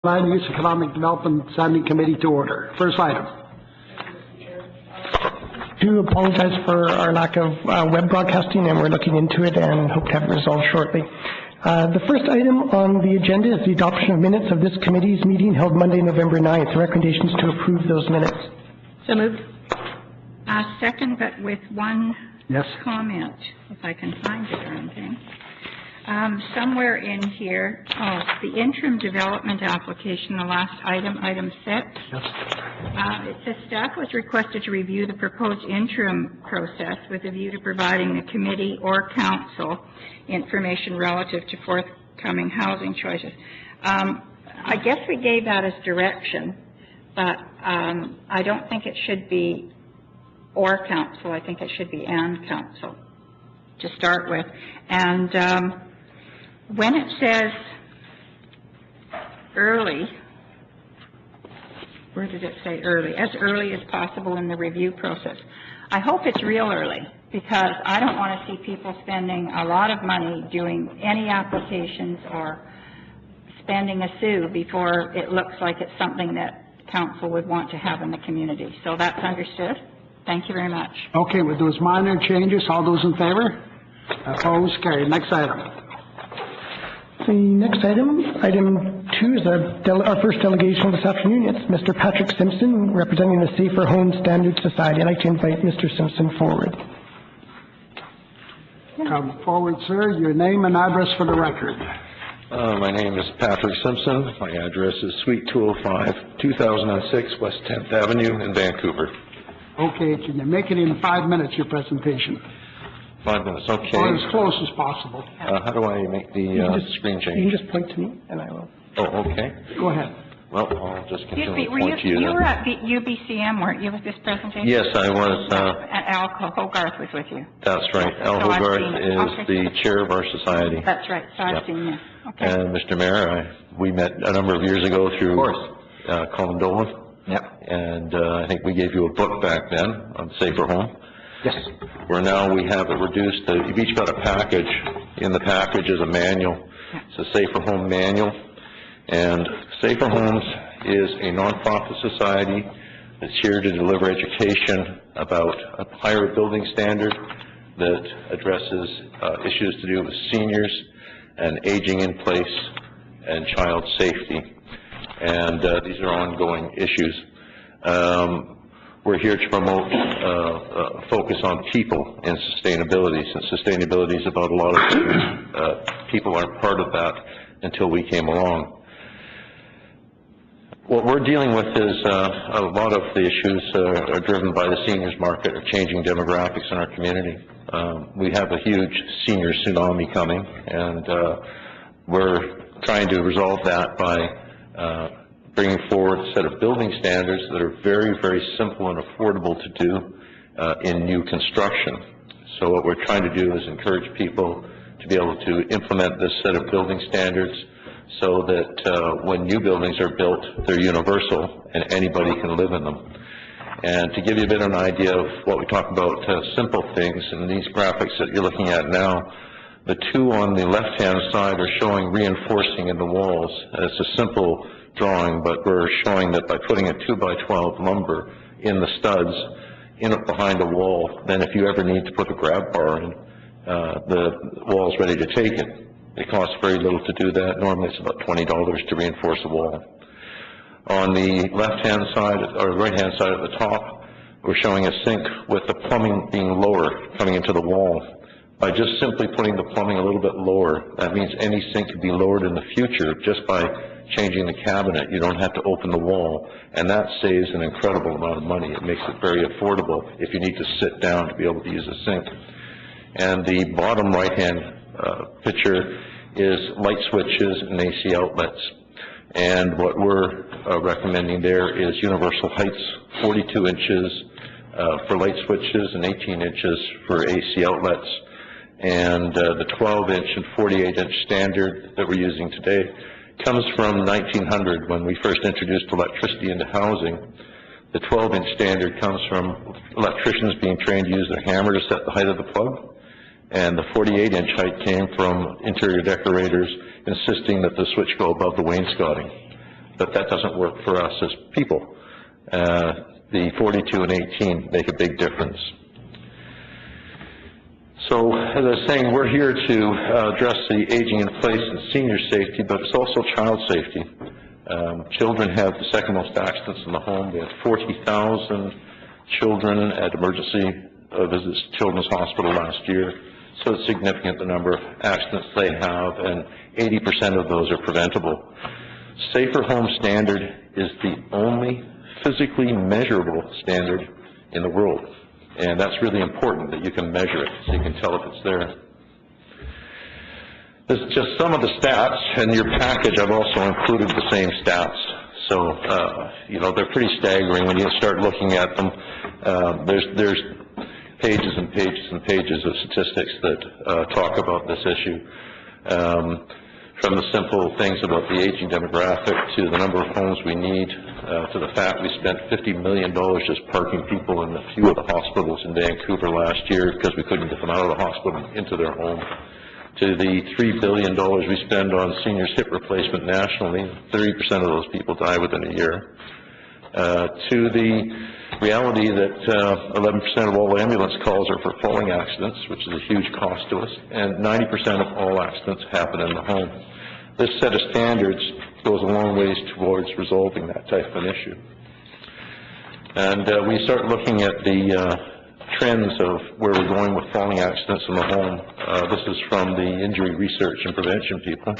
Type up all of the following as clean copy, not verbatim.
Land Use Economic Development Standing Committee to order. First item. I do apologize for our lack of web broadcasting, and we're looking into it and hope to have it resolved shortly. The first item on the agenda is the adoption of minutes of this committee's meeting held Monday, November 9th. Recommendations to approve those minutes. So moved. Second, but with one comment, if I can find the darn thing. Somewhere in here, the interim development application, the last item, item 6. Yes. It says staff was requested to review the proposed interim process with a view to providing the committee or council information relative to forthcoming housing choices. I guess we gave that as direction, but I don't think it should be or council. I think it should be and council to start with. And when it says early, where did it say early? As early as possible in the review process. I hope it's real early, because I don't want to see people spending a lot of money doing any applications or spending a sou before it looks like it's something that council would want to have in the community. So that's understood. Thank you very much. Okay, with those minor changes, all those in favor? Opposed? Carried. Next item. The next item, item 2, is our first delegation this afternoon. It's Mr. Patrick Simpson, representing the SAFERhome Standard Society. I'd like to invite Mr. Simpson forward. Come forward, sir. Your name and address for the record. My name is Patrick Simpson. My address is Suite 205, 2006 West 10th Avenue in Vancouver. Okay, can you make it in 5 minutes, your presentation? 5 minutes, okay. Or as close as possible. How do I make the screen change? You can just point to me, and I will. Oh, okay. Go ahead. Well, I'll just continue to Were point to you. You were at UBCM, weren't you, with this presentation? Yes, I was. And Al Hogarth was with you. That's right. Al Hogarth is the chair of our society. That's right. So I've seen you. Okay. And Mr. Mayor, we met a number of years ago through Colin Dolan. Yep. And I think we gave you a book back then on SAFERhome. Yes. Where now we have it reduced. You've each got a package. In the package is a manual. It's a SAFERhome manual. And SAFERhomes is a nonprofit society that's here to deliver education about a higher building standard that addresses issues to do with seniors and aging in place and child safety. And these are ongoing issues. We're here to promote focus on people and sustainability, since sustainability is about a lot of things. People aren't part of that until we came along. What we're dealing with is a lot of the issues are driven by the seniors market or changing demographics in our community. We have a huge senior tsunami coming, and we're trying to resolve that by bringing forward a set of building standards that are very, very simple and affordable to do in new construction. So what we're trying to do is encourage people to be able to implement this set of building standards so that when new buildings are built, they're universal and anybody can live in them. And to give you a bit of an idea of what we talk about simple things, in these graphics that you're looking at now, the two on the left-hand side are showing reinforcing in the walls. It's a simple drawing, but we're showing that by putting a 2x12 lumber in the studs, in it behind a wall, then if you ever need to put a grab bar in, the wall's ready to take it. It costs very little to do that. Normally it's about $20 to reinforce a wall. On the left-hand side, or right-hand side at the top, we're showing a sink with the plumbing being lower coming into the wall. By just simply putting the plumbing a little bit lower, that means any sink could be lowered in the future just by changing the cabinet. You don't have to open the wall, and that saves an incredible amount of money. It makes it very affordable if you need to sit down to be able to use a sink. And the bottom right-hand picture is light switches and AC outlets. And what we're recommending there is universal heights, 42 inches for light switches and 18 inches for AC outlets. And the 12-inch and 48-inch standard that we're using today comes from 1900 when we first introduced electricity into housing. The 12-inch standard comes from electricians being trained to use their hammer to set the height of the plug. And the 48-inch height came from interior decorators insisting that the switch go above the wainscoting. but that doesn't work for us as people. The 42 and 18 make a big difference. So, as I was saying, we're here to address the aging in place and senior safety, but it's also child safety. Children have the second most accidents in the home. We had 40,000 children at emergency visits to Children's Hospital last year. So it's significant the number of accidents they have, and 80% of those are preventable. SAFERhome standard is the only physically measurable standard in the world. And that's really important, that you can measure it so you can tell if it's there. This is just some of the stats. In your package, I've also included the same stats. So, you know, they're pretty staggering when you start looking at them. There's pages and pages and pages of statistics that talk about this issue. From the simple things about the aging demographic to the number of homes we need, to the fact we spent $50 million just parking people in a few of the hospitals in Vancouver last year because we couldn't get them out of the hospital into their home, to the $3 billion we spend on seniors hip replacement nationally. 30% of those people die within a year, to the reality that 11% of all ambulance calls are for falling accidents, which is a huge cost to us, and 90% of all accidents happen in the home. This set of standards goes a long ways towards resolving that type of an issue. And we start looking at the trends of where we're going with falling accidents in the home. This is from the injury research and prevention people.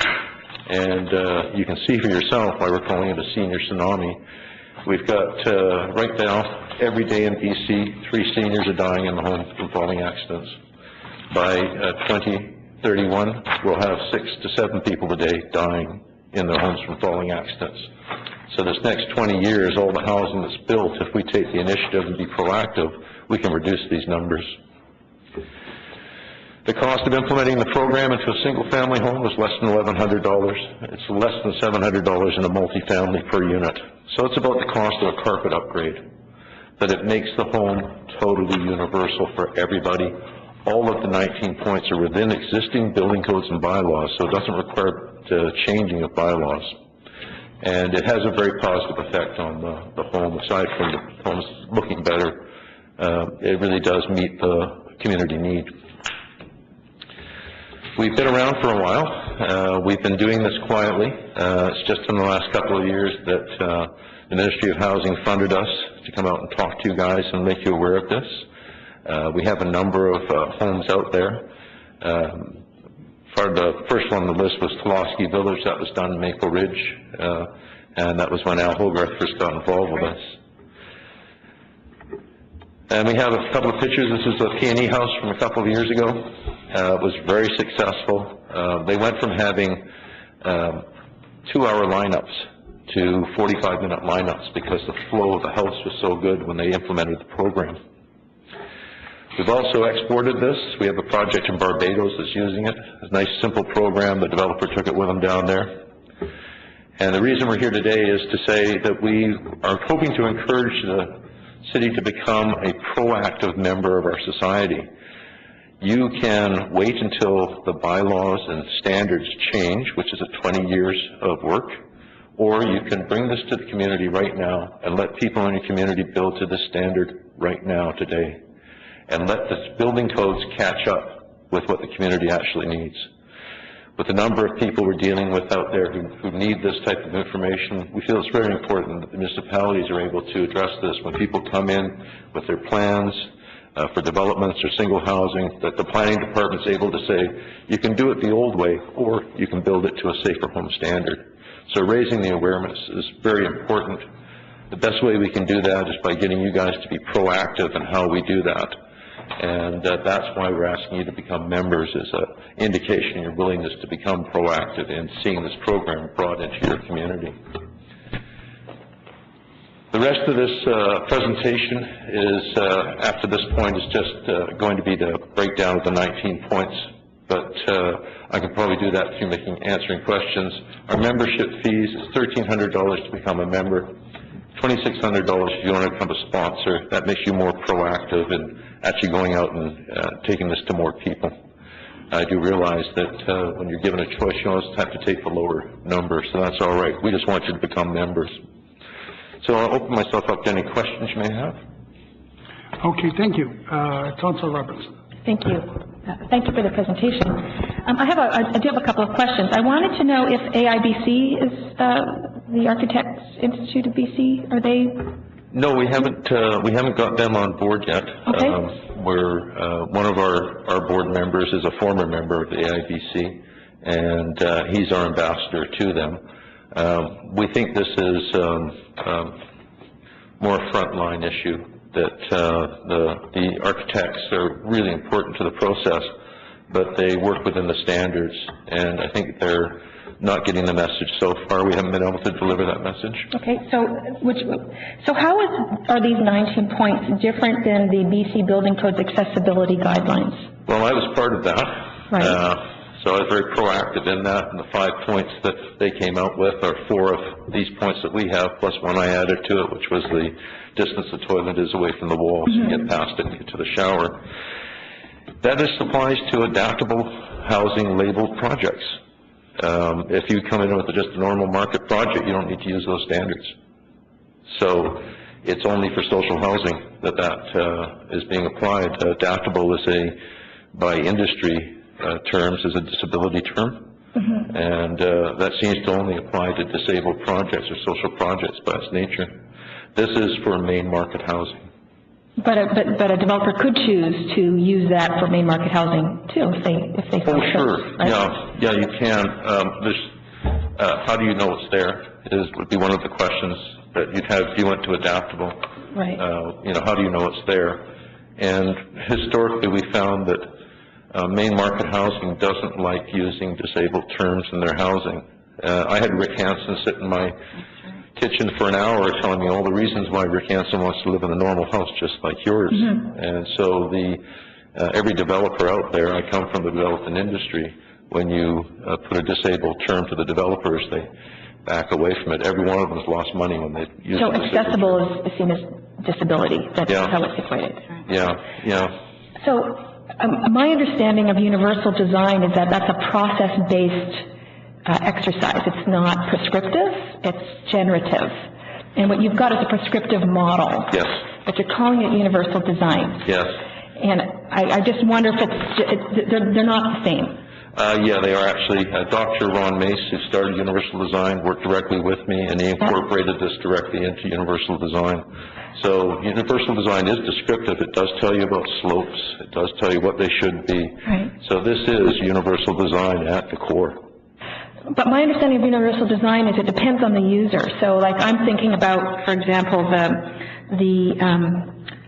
And you can see for yourself why we're calling it a senior tsunami. We've got, right now, every day in BC, 3 seniors are dying in the home from falling accidents. By 2031, we'll have 6 to 7 people a day dying in their homes from falling accidents. So this next 20 years, all the housing that's built, if we take the initiative and be proactive, we can reduce these numbers. The cost of implementing the program into a single-family home is less than $1,100. It's less than $700 in a multifamily per unit. So it's about the cost of a carpet upgrade. But it makes the home totally universal for everybody. All of the 19 points are within existing building codes and bylaws, so it doesn't require the changing of bylaws. And it has a very positive effect on the home. Aside from the homes looking better, it really does meet the community need. We've been around for a while. We've been doing this quietly. It's just in the last couple of years that the Ministry of Housing funded us to come out and talk to you guys and make you aware of this. We have a number of homes out there. The first one on the list was Pulaski Village. That was done in Maple Ridge, and that was when Al Hogarth first got involved with us. And we have a couple of pictures. This is a P&E house from a couple of years ago. It was very successful. They went from having 2-hour lineups to 45-minute lineups because the flow of the house was so good when they implemented the program. We've also exported this. We have a project in Barbados that's using it. It's a nice, simple program. The developer took it with them down there. And the reason we're here today is to say that we are hoping to encourage the city to become a proactive member of our society. You can wait until the bylaws and standards change, which is 20 years of work, or you can bring this to the community right now and let people in your community build to this standard right now, today, and let the building codes catch up with what the community actually needs. With the number of people we're dealing with out there who need this type of information, we feel it's very important that the municipalities are able to address this when people come in with their plans for developments or single housing, that the planning department's able to say, you can do it the old way, or you can build it to a SAFERhome standard. So raising the awareness is very important. The best way we can do that is by getting you guys to be proactive in how we do that. And that's why we're asking you to become members, as an indication of your willingness to become proactive in seeing this program brought into your community. The rest of this presentation is, after this point, is just going to be the breakdown of the 19 points. But I can probably do that through answering questions. Our membership fees is $1,300 to become a member, $2,600 if you want to become a sponsor. That makes you more proactive in actually going out and taking this to more people. I do realize that when you're given a choice, you always have to take the lower number, so that's all right. We just want you to become members. So I'll open myself up to any questions you may have. Okay, thank you. Councilor Robertson. Thank you. Thank you for the presentation. I do have a couple of questions. I wanted to know if AIBC is the Architects Institute of BC. Are they? No, we haven't got them on board yet. Okay. One of our board members is a former member of the AIBC, and he's our ambassador to them. We think this is more a frontline issue, that the architects are really important to the process, but they work within the standards, and I think they're not getting the message so far. We haven't been able to deliver that message. Okay, so how are these 19 points different than the BC Building Code's accessibility guidelines? Well, I was part of that. Right. So I was very proactive in that, and the 5 points that they came out with are 4 of these points that we have, plus one I added to it, which was the distance the toilet is away from the wall, so you get past it and get to the shower. That just applies to adaptable housing labeled projects. If you come in with just a normal market project, you don't need to use those standards. So it's only for social housing that is being applied. Adaptable is by industry terms, is a disability term. And that seems to only apply to disabled projects or social projects by its nature. This is for main market housing. But a developer could choose to use that for main market housing too, if they so Oh, sure. chose, right? Yeah, you can. How do you know it's there? Would be one of the questions that you'd have if you went to adaptable. Right. How do you know it's there? And historically, we found that main market housing doesn't like using disabled terms in their housing. I had Rick Hansen sit in my kitchen for an hour telling me all the reasons why Rick Hansen wants to live in a normal house just like yours. And so every developer out there, I come from the development industry, when you put a disabled term to the developers, they back away from it. Every one of them has lost money when they use it. So accessible is seen as disability. That's how it's equated. Yeah. So my understanding of universal design is that that's a process-based exercise. It's not prescriptive, it's generative. And what you've got is a prescriptive model. Yes. But you're calling it universal design. Yes. And I just wonder if they're not the same. Yeah, they are actually. Dr. Ron Mace, who started Universal Design, worked directly with me, and he incorporated this directly into Universal Design. So Universal Design is descriptive. It does tell you about slopes. It does tell you what they should be. Right. So this is Universal Design at the core. But my understanding of universal design is it depends on the user. So like I'm thinking about, for example, the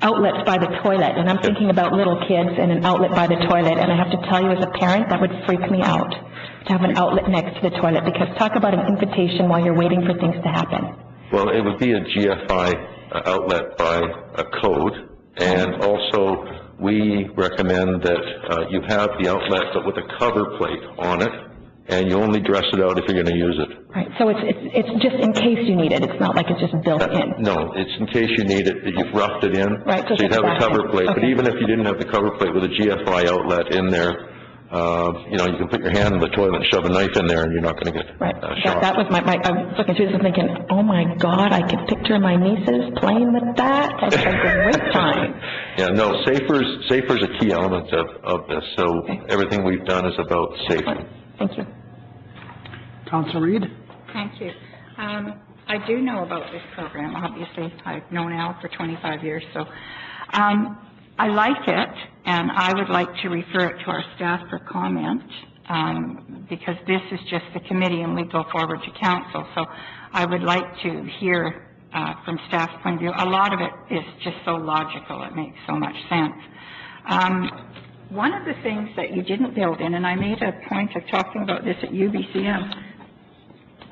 outlets by the toilet, and I'm thinking about little kids and an outlet by the toilet, and I have to tell you as a parent, that would freak me out to have an outlet next to the toilet, because talk about an invitation while you're waiting for things to happen. Well, it would be a GFI outlet by a code, and also we recommend that you have the outlet but with a cover plate on it, and you only dress it out if you're going to use it. Right. So it's just in case you need it. It's not like it's just built in. No, it's in case you need it. You've roughed it in. Right. So you'd have a cover plate. Okay. But even if you didn't have the cover plate with a GFI outlet in there, you can put your hand in the toilet and shove a knife in there, and you're not going to get shot. That was I was looking through this and thinking, oh my God, I can picture my nieces playing with that. That's a great time. Yeah. No. Safer's a key element of this. So everything we've done is about safety. Thank you. Councilor Reid. Thank you. I do know about this program. Obviously, I've known Al for 25 years, so I like it, and I would like to refer it to our staff for comment, because this is just the committee, and we go forward to council. So I would like to hear from staff's point of view. A lot of it is just so logical; it makes so much sense. One of the things that you didn't build in, and I made a point of talking about this at UBCM,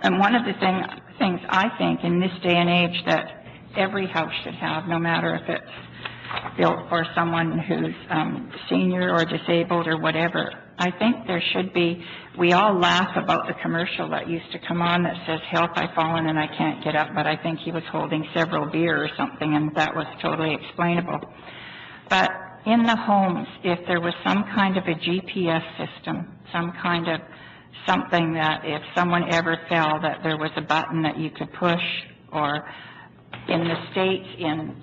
and one of the things I think in this day and age that every house should have, no matter if it's built for someone who's senior or disabled or whatever, I think there should be, we all laugh about the commercial that used to come on that says, "Help, I've fallen and I can't get up," but I think he was holding several beer or something, and that was totally explainable. But in the homes, if there was some kind of a GPS system, some kind of something that if someone ever fell, that there was a button that you could push, or in the states,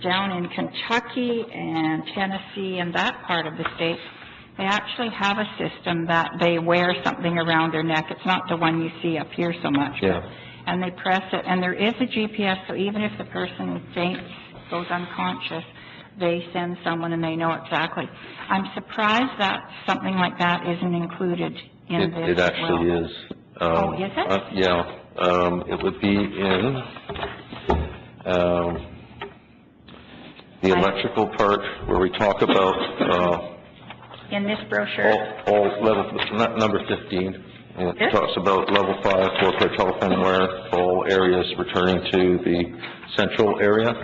down in Kentucky and Tennessee and that part of the state, they actually have a system that they wear something around their neck. It's not the one you see up here so much. Yeah. And they press it, and there is a GPS, so even if the person faints, goes unconscious, they send someone and they know exactly. I'm surprised that something like that isn't included in this. It actually is. Oh, is it? Yeah. It would be in the electrical part where we talk about in this brochure? all level, number 15. It This? talks about level 5 4-player telephone wire, all areas returning to the central area.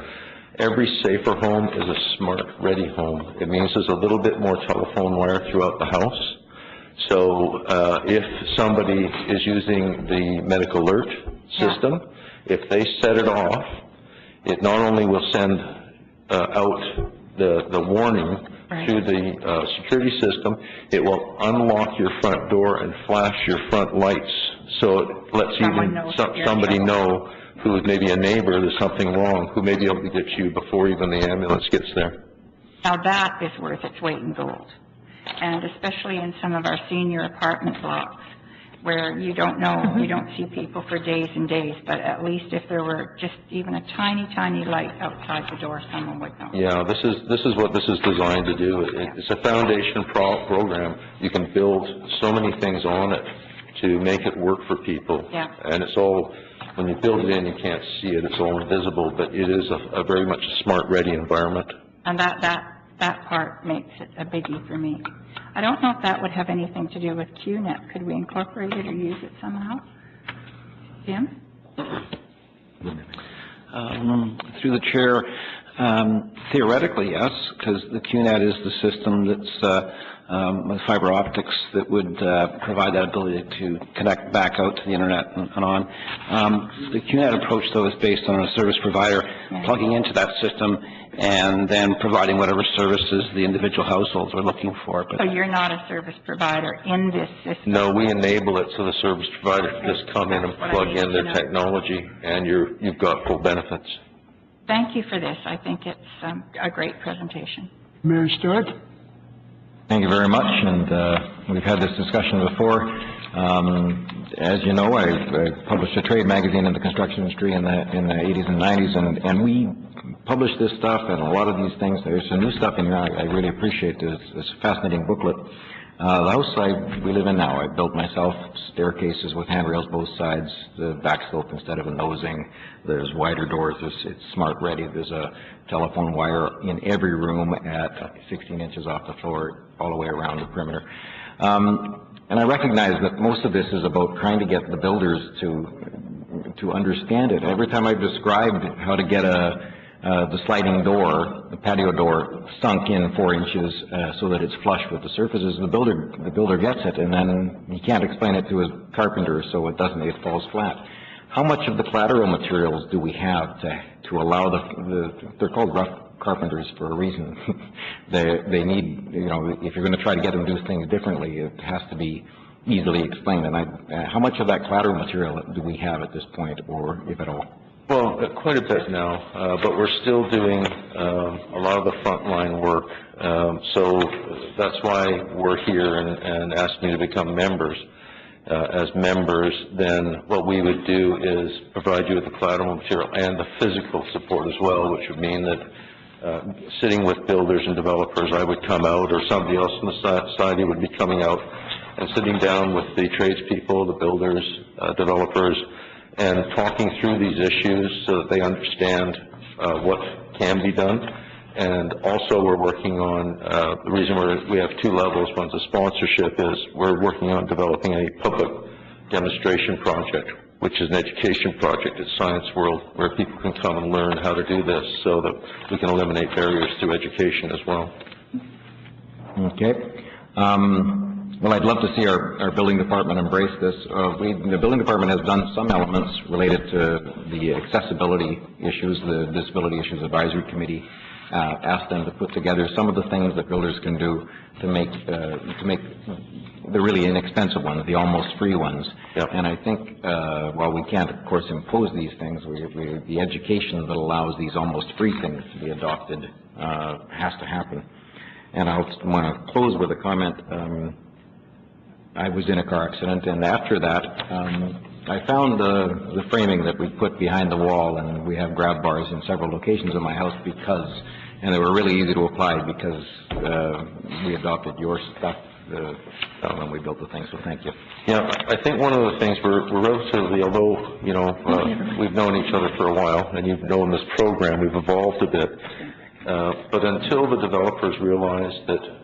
Every SAFERhome is a smart ready home. It means there's a little bit more telephone wire throughout the house. So if somebody is using the medical alert system, if they set it off, it not only will send out the warning through the security system, it will unlock your front door and flash your front lights. So it lets somebody know who is maybe a neighbor, there's something wrong, who may be able to get you before even the ambulance gets there. Now that is worth its weight in gold, and especially in some of our senior apartment blocks where you don't know, you don't see people for days and days, but at least if there were just even a tiny, tiny light outside the door, someone would know. Yeah, this is what this is designed to do. It's a foundation program. You can build so many things on it to make it work for people. Yeah. And it's all, when you build it in, you can't see it. It's all invisible, but it is a very much smart, ready environment. And that part makes it a biggie for me. I don't know if that would have anything to do with QNet. Could we incorporate it or use it somehow? Jim? Through the chair, theoretically, yes, because the QNet is the system that's with fiber optics that would provide that ability to connect back out to the internet and on. The QNet approach, though, is based on a service provider plugging into that system and then providing whatever services the individual households are looking for. But so you're not a service provider in this system? No, we enable it so the service provider can just come in and plug in their technology, and you've got full benefits. Thank you for this. I think it's a great presentation. Mayor Stewart? Thank you very much, and we've had this discussion before. As you know, I published a trade magazine in the construction industry in the 80s and 90s, and we published this stuff and a lot of these things. There's some new stuff in here I really appreciate. It's a fascinating booklet. The house we live in now, I built myself, staircases with handrails both sides, the back slope instead of a nosing. There's wider doors. It's smart ready. There's a telephone wire in every room at 16 inches off the floor all the way around the perimeter. And I recognize that most of this is about trying to get the builders to understand it. Every time I've described how to get the sliding door, the patio door, sunk in 4 inches so that it's flush with the surfaces, the builder gets it, and then he can't explain it to his carpenter, so it falls flat. How much of the collateral materials do we have to allow they're called rough carpenters for a reason. They need, if you're going to try to get them to do things differently, it has to be easily explained. And how much of that collateral material do we have at this point, or if at all? Well, quite a bit now, but we're still doing a lot of the frontline work. So that's why we're here and asking you to become members. As members, then what we would do is provide you with the collateral material and the physical support as well, which would mean that sitting with builders and developers, I would come out, or somebody else in the society would be coming out and sitting down with the tradespeople, the builders, developers, and talking through these issues so that they understand what can be done. And also we're working on, the reason we have two levels, one's a sponsorship, is we're working on developing a public demonstration project, which is an education project at Science World, where people can come and learn how to do this so that we can eliminate barriers through education as well. Okay. Well, I'd love to see our building department embrace this. The building department has done some elements related to the accessibility issues. The Disability Issues Advisory Committee asked them to put together some of the things that builders can do to make the really inexpensive ones, the almost free ones. Yep. And I think while we can't, of course, impose these things, the education that allows these almost free things to be adopted has to happen. And I want to close with a comment. I was in a car accident, and after that, I found the framing that we put behind the wall, and we have grab bars in several locations in my house and they were really easy to apply because we adopted your stuff when we built the thing, so thank you. Yeah, I think one of the things we're relatively, although, you know, we've known each other for a while, and you've known this program, we've evolved a bit. But until the developers realize that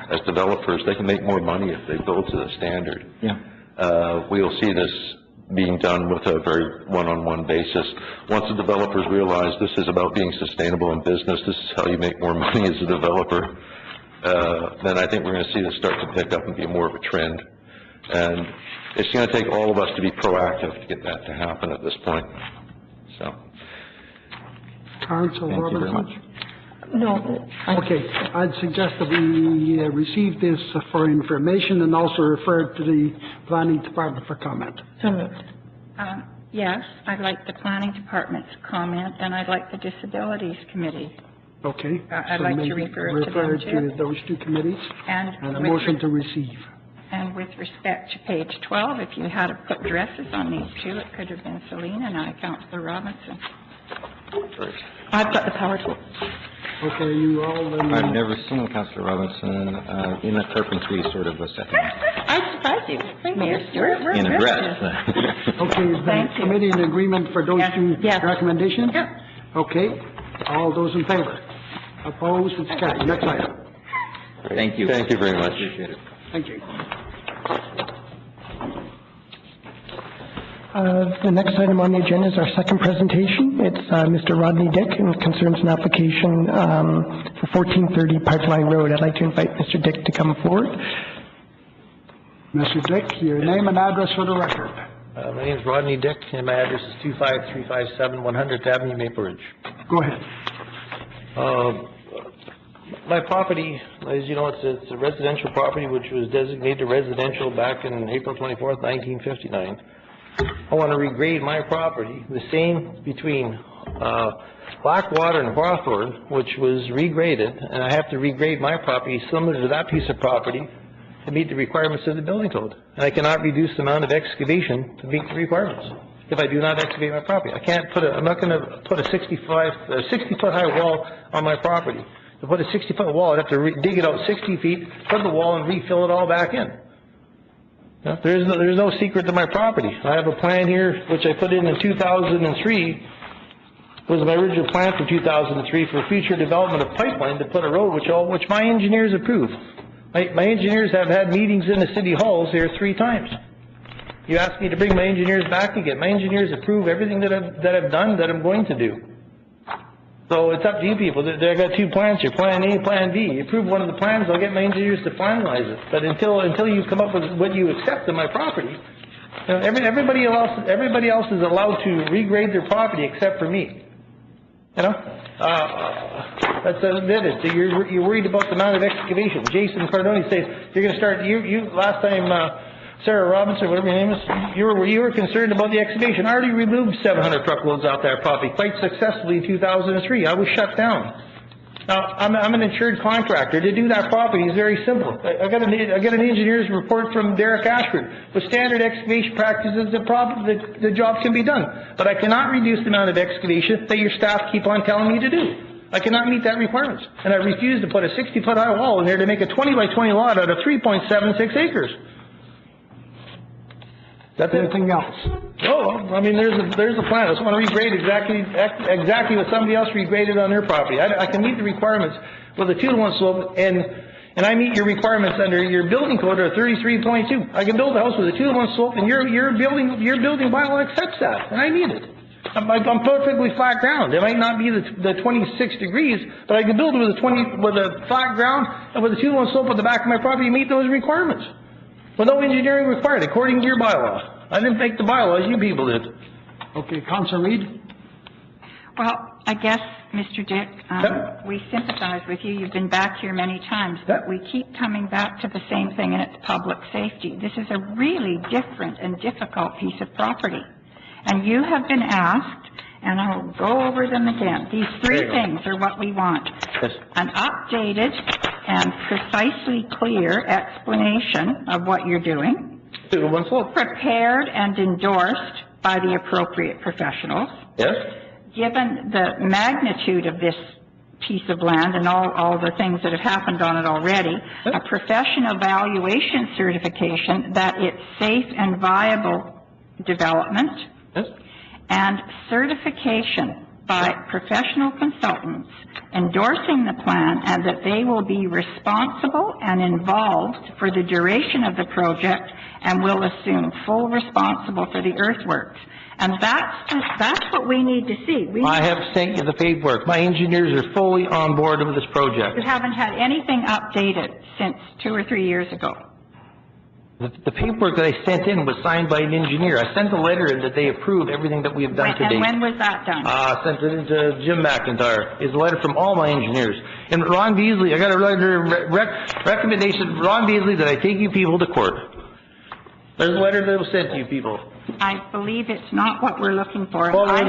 as developers, they can make more money if they build to the standard. Yeah. We'll see this being done with a very one-on-one basis. Once the developers realize this is about being sustainable in business, this is how you make more money as a developer, then I think we're going to see this start to pick up and be more of a trend. And it's going to take all of us to be proactive to get that to happen at this point. So. Council Thank you very much. No. Okay, I'd suggest that we receive this for information and also refer it to the planning department for comment. So moved. Yes, I'd like the planning department's comment, and I'd like the disabilities committee. Okay. I'd so like to maybe refer it to them too. to those two committees and a motion to receive. And with respect to page 12, if you had to put dresses on these two, it could have been Selena and I, Councillor Robinson. I've got the power tool. Okay, you all then. I've never seen Councillor Robinson in a carpentry sort of a setting. I'm surprised you. Mayor Stewart. In a dress. Okay, is the Thank you. committee in agreement for those two Yes. recommendations? Yep. Okay, all those in favor? Opposed? It's carried. Next item. Thank you. Thank you very much. Appreciate it. Thank you. The next item on the agenda is our second presentation. It's Mr. Rodney Dick, and it concerns an application for 1430 Pipeline Road. I'd like to invite Mr. Dick to come forward. Mr. Dick, your name and address for the record. My name is Rodney Dick, and my address is 25357 100th Avenue, Maple Ridge. Go ahead. My property, as you know, it's a residential property which was designated residential back in April 24th, 1959. I want to regrade my property, the same between Blackwater and Hawthorne, which was regraded, and I have to regrade my property similar to that piece of property to meet the requirements of the building code. And I cannot reduce the amount of excavation to meet the requirements if I do not excavate my property. I can't I'm not going to put a 60-foot high wall on my property. To put a 60-foot wall, I'd have to dig it out 60 feet, put the wall, and refill it all back in. There's no secret to my property. I have a plan here, which I put in 2003, was my original plan for 2003 for future development of pipeline to put a road, which my engineers approved. My engineers have had meetings in the city halls here 3 times. You asked me to bring my engineers back again. My engineers approve everything that I've done, that I'm going to do. So it's up to you people. I got 2 plans here, Plan A, Plan B. You approve one of the plans, I'll get my engineers to finalize it. But until you come up with what you accept on my property, you know, everybody else is allowed to regrade their property except for me. You know, that's it. So you're worried about the amount of excavation. Jason Cardone says you're going to start. You last time. Sarah Robinson, whatever your name is, you were concerned about the excavation. I already removed 700 truckloads off that property quite successfully in 2003. I was shut down. Now, I'm an insured contractor. To do that property is very simple. I got an engineer's report from Derek Ashford. With standard excavation practices, the job can be done. But I cannot reduce the amount of excavation that your staff keep on telling me to do. I cannot meet that requirement. And I refuse to put a 60-foot high wall in there to make a 20 by 20 lot out of 3.76 acres. That's anything else? Oh, I mean, there's a plan. I just want to regrade exactly what somebody else regraded on their property. I can meet the requirements with a 2-to-1 slope, and I meet your requirements under your building code of 33.2. I can build a house with a 2-to-1 slope, and your building bylaw accepts that, and I meet it. I'm perfectly flat ground. It might not be the 26 degrees, but I can build with a flat ground and with a 2-to-1 slope at the back of my property to meet those requirements. With no engineering required, according to your bylaw. I didn't make the bylaws, you people did. Okay, Councillor Reid? Well, I guess, Mr. Dick, we sympathize with you. You've been back here many times, but we keep coming back to the same thing, and it's public safety. This is a really different and difficult piece of property. And you have been asked, and I'll go over them again. These 3 things are what we want. Yes. An updated and precisely clear explanation of what you're doing. 2-to-1 slope. Prepared and endorsed by the appropriate professionals. Yes. Given the magnitude of this piece of land and all the things that have happened on it already, a professional valuation certification that it's safe and viable development, and certification by professional consultants endorsing the plan and that they will be responsible and involved for the duration of the project and will assume full responsible for the earthworks. And that's what we need to see. I have sent you the paperwork. My engineers are fully on board with this project. You haven't had anything updated since 2 or 3 years ago. The paperwork that I sent in was signed by an engineer. I sent a letter in that they approve everything that we have done to date. And when was that done? I sent it into Jim McIntyre. It's a letter from all my engineers. And Ron Beasley, I got a letter, recommendation, Ron Beasley, that I take you people to court. There's a letter that was sent to you people. I believe it's not what we're looking for. Well, I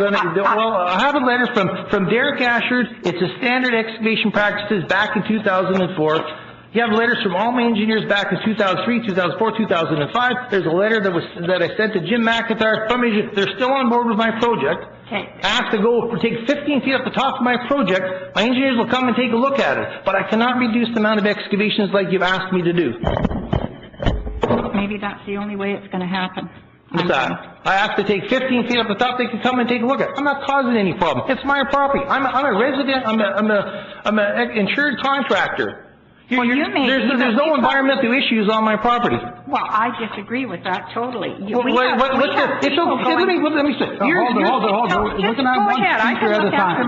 have a letter from Derek Ashford. It's a standard excavation practices back in 2004. You have letters from all my engineers back in 2003, 2004, 2005. There's a letter that I sent to Jim McIntyre from engineers. They're still on board with my project. Okay. I have to go take 15 feet off the top of my project. My engineers will come and take a look at it. But I cannot reduce the amount of excavations like you've asked me to do. Maybe that's the only way it's going to happen. What's that? I have to take 15 feet off the top. They can come and take a look at it. I'm not causing any problem. It's my property. I'm a resident. I'm an insured contractor. Well, there's no environmental issues on my property. Well, I disagree with that totally. Let me say. Hold on. We're going to have one speaker at a time.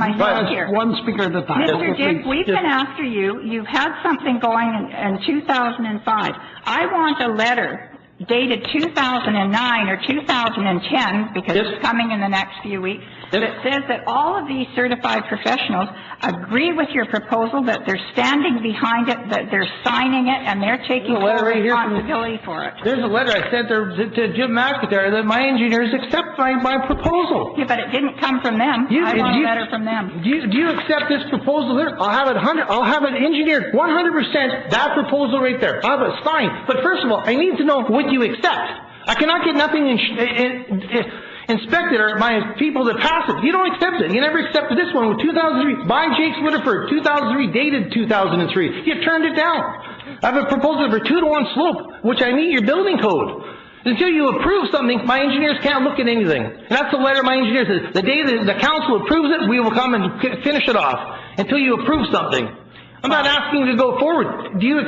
One speaker at a time. Mr. Dick, we've been after you. You've had something going in 2005. I want a letter dated 2009 or 2010, because it's coming in the next few weeks, that says that all of these certified professionals agree with your proposal, that they're standing behind it, that they're signing it, and they're taking full responsibility for it. There's a letter I sent to Jim McIntyre that my engineers accept my proposal. Yeah, but it didn't come from them. I want a letter from them. Do you accept this proposal there? I'll have it engineered 100%, that proposal right there. I'll have it signed. But first of all, I need to know what you accept. I cannot get nothing inspected or my people that pass it. You don't accept it. You never accepted this one with 2003 by Jakes Whitterford, 2003, dated 2003. You turned it down. I have a proposal for 2-to-1 slope, which I meet your building code. Until you approve something, my engineers can't look at anything. And that's the letter my engineers says. The day that the council approves it, we will come and finish it off. Until you approve something. I'm not asking you to go forward. Do you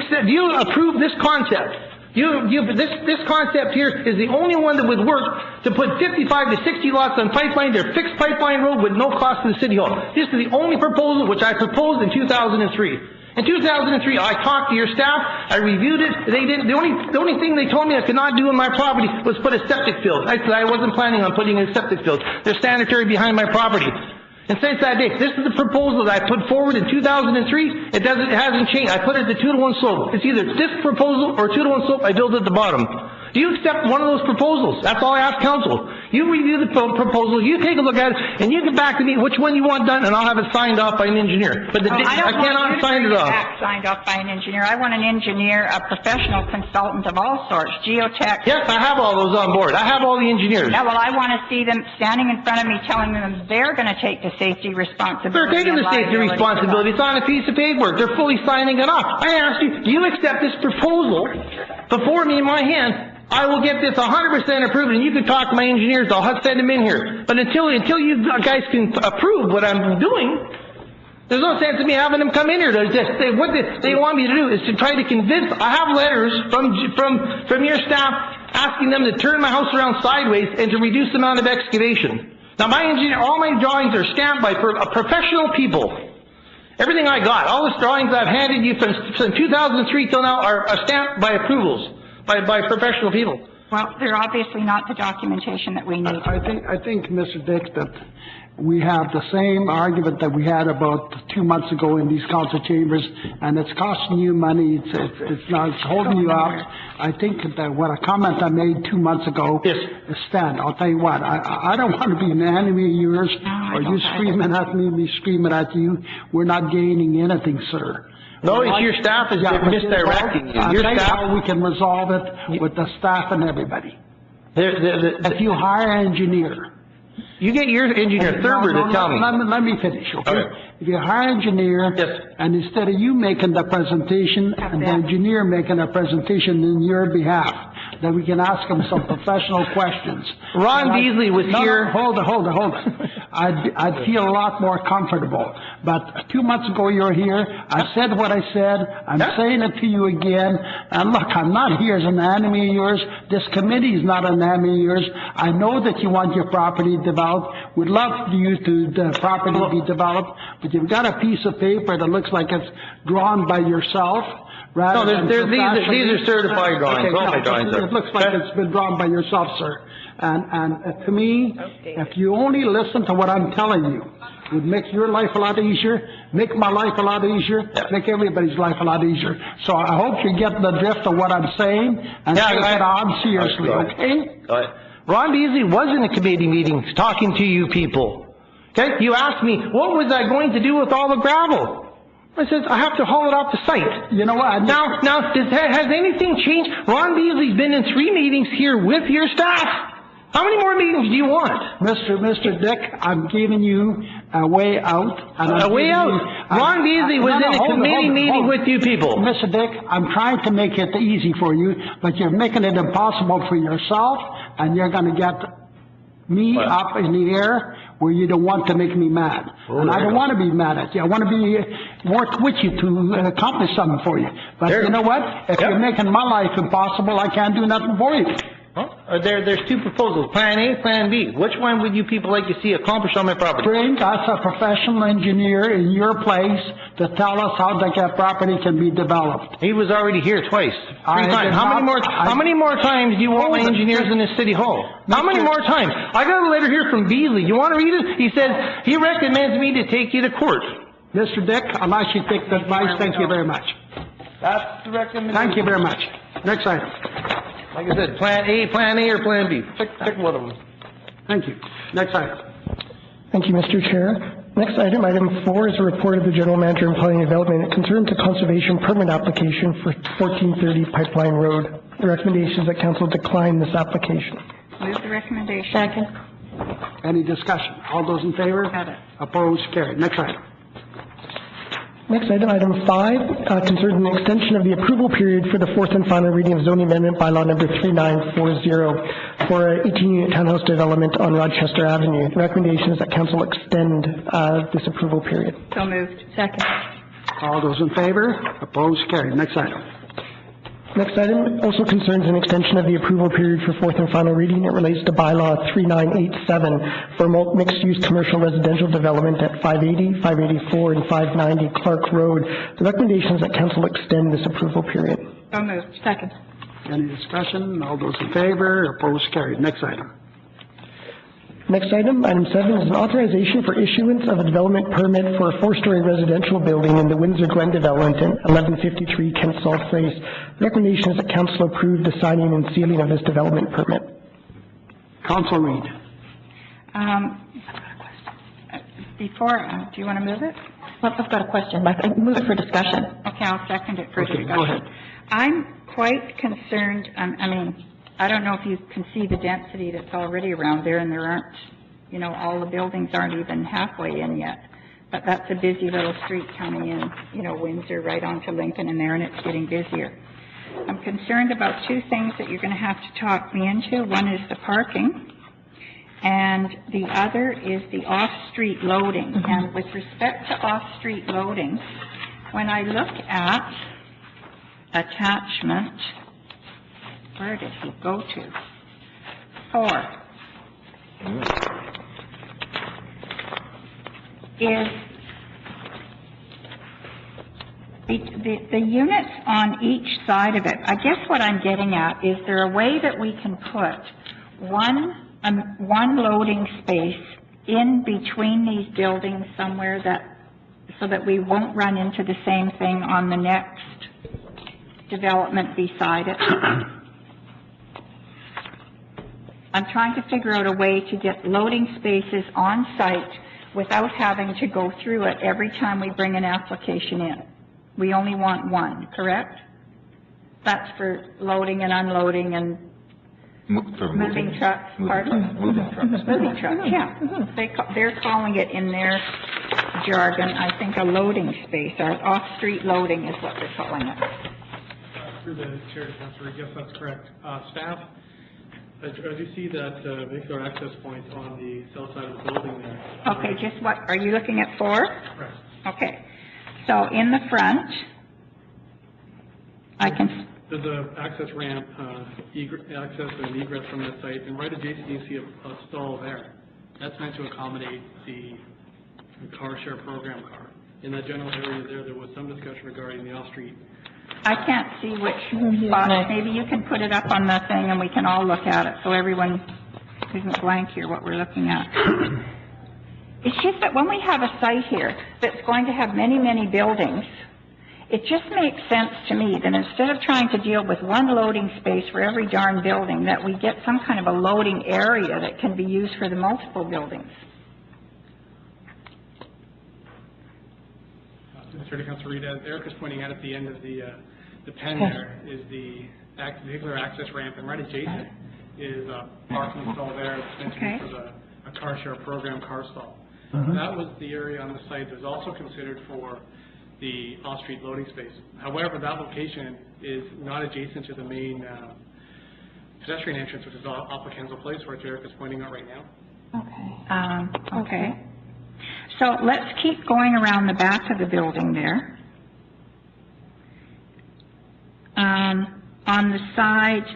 approve this concept? This concept here is the only one that would work to put 55 to 60 lots on pipeline. They're fixed pipeline road with no cost to the city hall. This is the only proposal which I proposed in 2003. In 2003, I talked to your staff. I reviewed it. They didn't. The only thing they told me I could not do in my property was put a septic field. I said I wasn't planning on putting a septic field. They're sanitary behind my property. And since that day, this is the proposal that I put forward in 2003. It hasn't changed. I put it at 2-to-1 slope. It's either this proposal or 2-to-1 slope. I build at the bottom. Do you accept one of those proposals? That's all I ask council. You review the proposal, you take a look at it, and you get back to me which one you want done, and I'll have it signed off by an engineer. But I cannot sign it off. Signed off by an engineer. I want an engineer, a professional consultant of all sorts, geotech. Yes, I have all those on board. I have all the engineers. Yeah, well, I want to see them standing in front of me telling them they're going to take the safety responsibility. They're taking the safety responsibility. It's on a piece of paperwork. They're fully signing it off. I asked you, do you accept this proposal before me in my hand? I will get this 100% approved, and you can talk to my engineers. I'll send them in here. But until you guys can approve what I'm doing, there's no sense in me having them come in here. What they want me to do is to try to convince. I have letters from your staff asking them to turn my house around sideways and to reduce the amount of excavation. Now, my engineer, all my drawings are stamped by professional people. Everything I got, all the drawings I've handed you from 2003 till now are stamped by approvals, by professional people. Well, they're obviously not the documentation that we need. I think, Mr. Dick, that we have the same argument that we had about 2 months ago in these council chambers, and it's costing you money, it's holding you up. I think that what a comment I made 2 months ago is stand. I'll tell you what, I don't want to be an enemy of yours, or you screaming at me screaming at you. We're not gaining anything, sir. No, it's your staff is misdirecting you. Your staff, how we can resolve it with the staff and everybody. If you hire an engineer, you get your engineer Thurber to tell me. Let me finish, okay? If you hire an engineer, and instead of you making the presentation and the engineer making a presentation in your behalf, then we can ask him some professional questions. Ron Beasley was here. Hold on. I'd feel a lot more comfortable. But 2 months ago you were here. I said what I said. I'm saying it to you again. And look, I'm not here as an enemy of yours. This committee is not an enemy of yours. I know that you want your property developed. We'd love for you to the property be developed, but you've got a piece of paper that looks like it's drawn by yourself. No, these are certified drawings. Okay, all my drawings are. It looks like it's been drawn by yourself, sir. And to me, if you only listen to what I'm telling you, it would make your life a lot easier, make my life a lot easier, make everybody's life a lot easier. So I hope you get the drift of what I'm saying and take it on seriously, okay? Ron Beasley was in a committee meeting talking to you people. Okay? You asked me, what was I going to do with all the gravel? I said, I have to haul it off the site. You know what? Now, has anything changed? Ron Beasley's been in 3 meetings here with your staff. How many more meetings do you want? Mr. Dick, I'm giving you a way out. A way out? Ron Beasley was in a committee meeting with you people. Mr. Dick, I'm trying to make it easy for you, but you're making it impossible for yourself, and you're going to get me up in the air where you don't want to make me mad. And I don't want to be mad at you. I want to work with you to accomplish something for you. But you know what? If you're making my life impossible, I can't do nothing for you. There's 2 proposals, Plan A, Plan B. Which one would you people like to see accomplished on my property? Bring us a professional engineer in your place to tell us how that property can be developed. He was already here twice. 3 times. How many more times do you want my engineers in the city hall? How many more times? I got a letter here from Beasley. You want to read it? He says he recommends me to take you to court. Mr. Dick, I'll ask you to take the advice. Thank you very much. That's the recommendation. Thank you very much. Next item. Like I said, Plan A or Plan B. Pick one of them. Thank you. Next item. Thank you, Mr. Chair. Next item, item 4, is a report of the General Manager of Planning and Development concerned to conservation permit application for 1430 Pipeline Road. The recommendation is that Council decline this application. Move the recommendation. Second. Any discussion? All those in favor? Got it. Opposed? Carried. Next item. Next item, item 5, concerns an extension of the approval period for the 4th and final reading of zoning amendment bylaw number 3940 for an 18-unit townhouse development on Rochester Avenue. The recommendation is that Council extend this approval period. So moved. Second. All those in favor? Opposed? Carried. Next item. Next item also concerns an extension of the approval period for 4th and final reading. It relates to bylaw 3987 for mixed-use commercial residential development at 580, 584, and 590 Clarke Road. The recommendation is that Council extend this approval period. So moved. Second. Any discussion? All those in favor? Opposed? Carried. Next item. Next item, item 7, is an authorization for issuance of a development permit for a 4-story residential building in the Windsor Glen development at 1153 Kensal Place. The recommendation is that Council approve the signing and sealing of this development permit. Council Reid. Before, do you want to move it? Well, I've got a question. Move it for discussion. Okay, I'll second it for discussion. Go ahead. I'm quite concerned, I don't know if you can see the density that's already around there, and there aren't, all the buildings aren't even halfway in yet. But that's a busy little street coming in, Windsor right onto Lincoln and there, and it's getting busier. I'm concerned about 2 things that you're going to have to talk me into. One is the parking, and the other is the off-street loading. And with respect to off-street loading, when I look at attachment, where did he go to? 4. is the units on each side of it. I guess what I'm getting at, is there a way that we can put one loading space in between these buildings somewhere so that we won't run into the same thing on the next development beside it? I'm trying to figure out a way to get loading spaces on site without having to go through it every time we bring an application in. We only want one, correct? That's for loading and unloading and moving trucks. Pardon? Moving trucks. Moving trucks, yeah. They're calling it in their jargon, I think, a loading space, or off-street loading is what they're calling it. Through the chair, Councillor, yes, that's correct. Staff, as you see that vehicular access point on the south side of the building there. Okay, just what, are you looking at 4? Correct. Okay, so in the front, There's a access ramp, access and egress from the site, and right adjacent you see a stall there. That's meant to accommodate the car share program car. In that general area there was some discussion regarding the off-street. I can't see which spot. Maybe you can put it up on the thing and we can all look at it so everyone isn't blank here what we're looking at. It's just that when we have a site here that's going to have many, many buildings, it just makes sense to me that instead of trying to deal with one loading space for every darn building, that we get some kind of a loading area that can be used for the multiple buildings. Mr. Councilor Reid, as Eric is pointing out at the end of the pen there is the vehicular access ramp, and right adjacent is a parking stall there. It's meant to be for a car share program car stall. That was the area on the site that was also considered for the off-street loading space. However, that location is not adjacent to the main pedestrian entrance, which is off of Kensal Place, where Eric is pointing out right now. Okay. So let's keep going around the back of the building there. On the side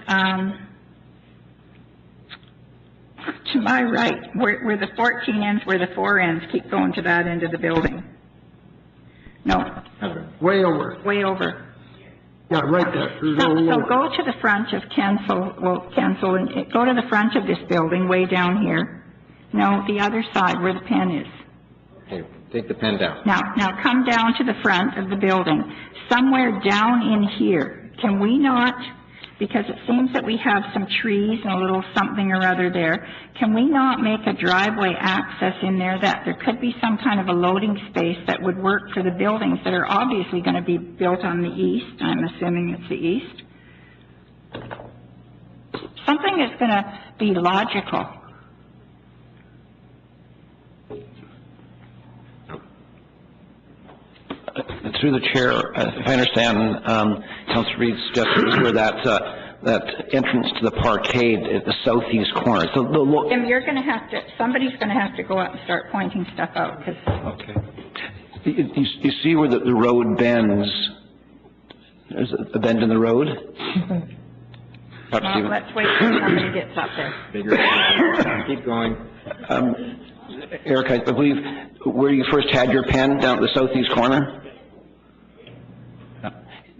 to my right, where the 14 ends, where the 4 ends, keep going to that end of the building. No. Way over. Way over. Yeah, right there. So go to the front of Kensal, and go to the front of this building, way down here. No, the other side, where the pen is. Okay, take the pen down. Now come down to the front of the building. Somewhere down in here, can we not, because it seems that we have some trees and a little something or other there, can we not make a driveway access in there that there could be some kind of a loading space that would work for the buildings that are obviously going to be built on the east? I'm assuming it's the east. Something that's going to be logical. Through the chair, if I understand, Councilor Reid suggested is where that entrance to the parkade at the southeast corner. So Jim, you're going to have to. Somebody's going to have to go up and start pointing stuff out. Okay. You see where the road bends? There's a bend in the road. Well, let's wait till somebody gets up there. Keep going. Eric, I believe where you first had your pen down at the southeast corner.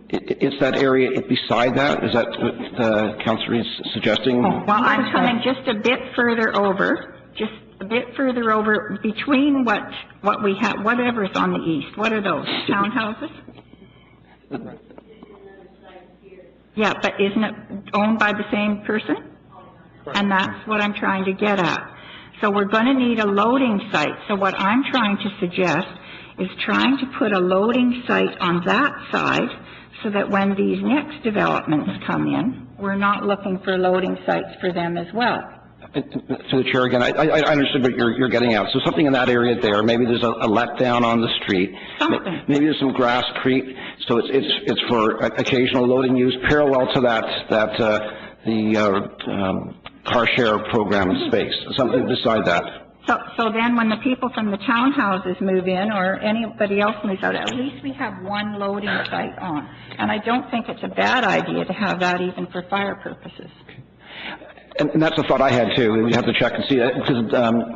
It's that area beside that? Is that what Councilor is suggesting? Well, I'm coming just a bit further over, between what we have, whatever's on the east. What are those, townhouses? Yeah, but isn't it owned by the same person? And that's what I'm trying to get at. So we're going to need a loading site. So what I'm trying to suggest is trying to put a loading site on that side so that when these next developments come in, we're not looking for loading sites for them as well. To the chair again, I understood what you're getting at. So something in that area there, maybe there's a letdown on the street. Something. Maybe there's some grass creep. So it's for occasional loading use parallel to the car share program space, something beside that. So then when the people from the townhouses move in or anybody else moves out, at least we have one loading site on. And I don't think it's a bad idea to have that even for fire purposes. And that's a thought I had too. We have to check and see that because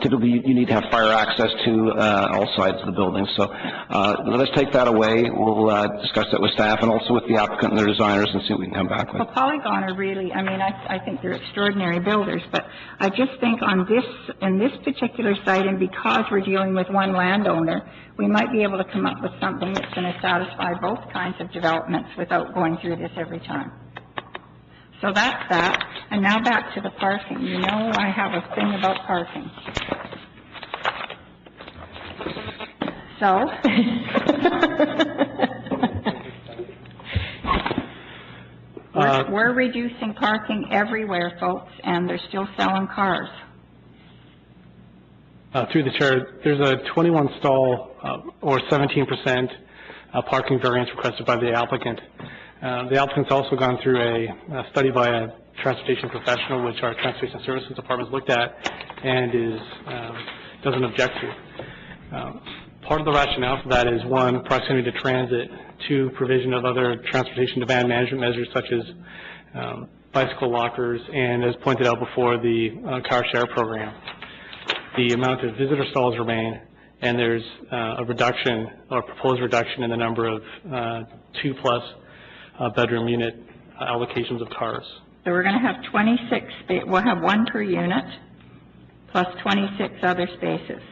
typically you need to have fire access to all sides of the building. So let us take that away. We'll discuss that with staff and also with the applicant and their designers and see what we can come back with. Well, Polygon are really, I mean, I think they're extraordinary builders, but I just think on this, in this particular site, and because we're dealing with one landowner, we might be able to come up with something that's going to satisfy both kinds of developments without going through this every time. So that's that. And now back to the parking. You know I have a thing about parking. So, we're reducing parking everywhere, folks, and they're still selling cars. Through the chair, there's a 21 stall or 17% parking variance requested by the applicant. The applicant's also gone through a study by a transportation professional, which our transportation services department looked at and is doesn't object to. Part of the rationale for that is, one, proximity to transit, two, provision of other transportation demand management measures such as bicycle lockers, and as pointed out before, the car share program. The amount of visitor stalls remain, and there's a reduction or proposed reduction in the number of 2+ bedroom unit allocations of cars. So we're going to have 26, we'll have one per unit plus 26 other spaces.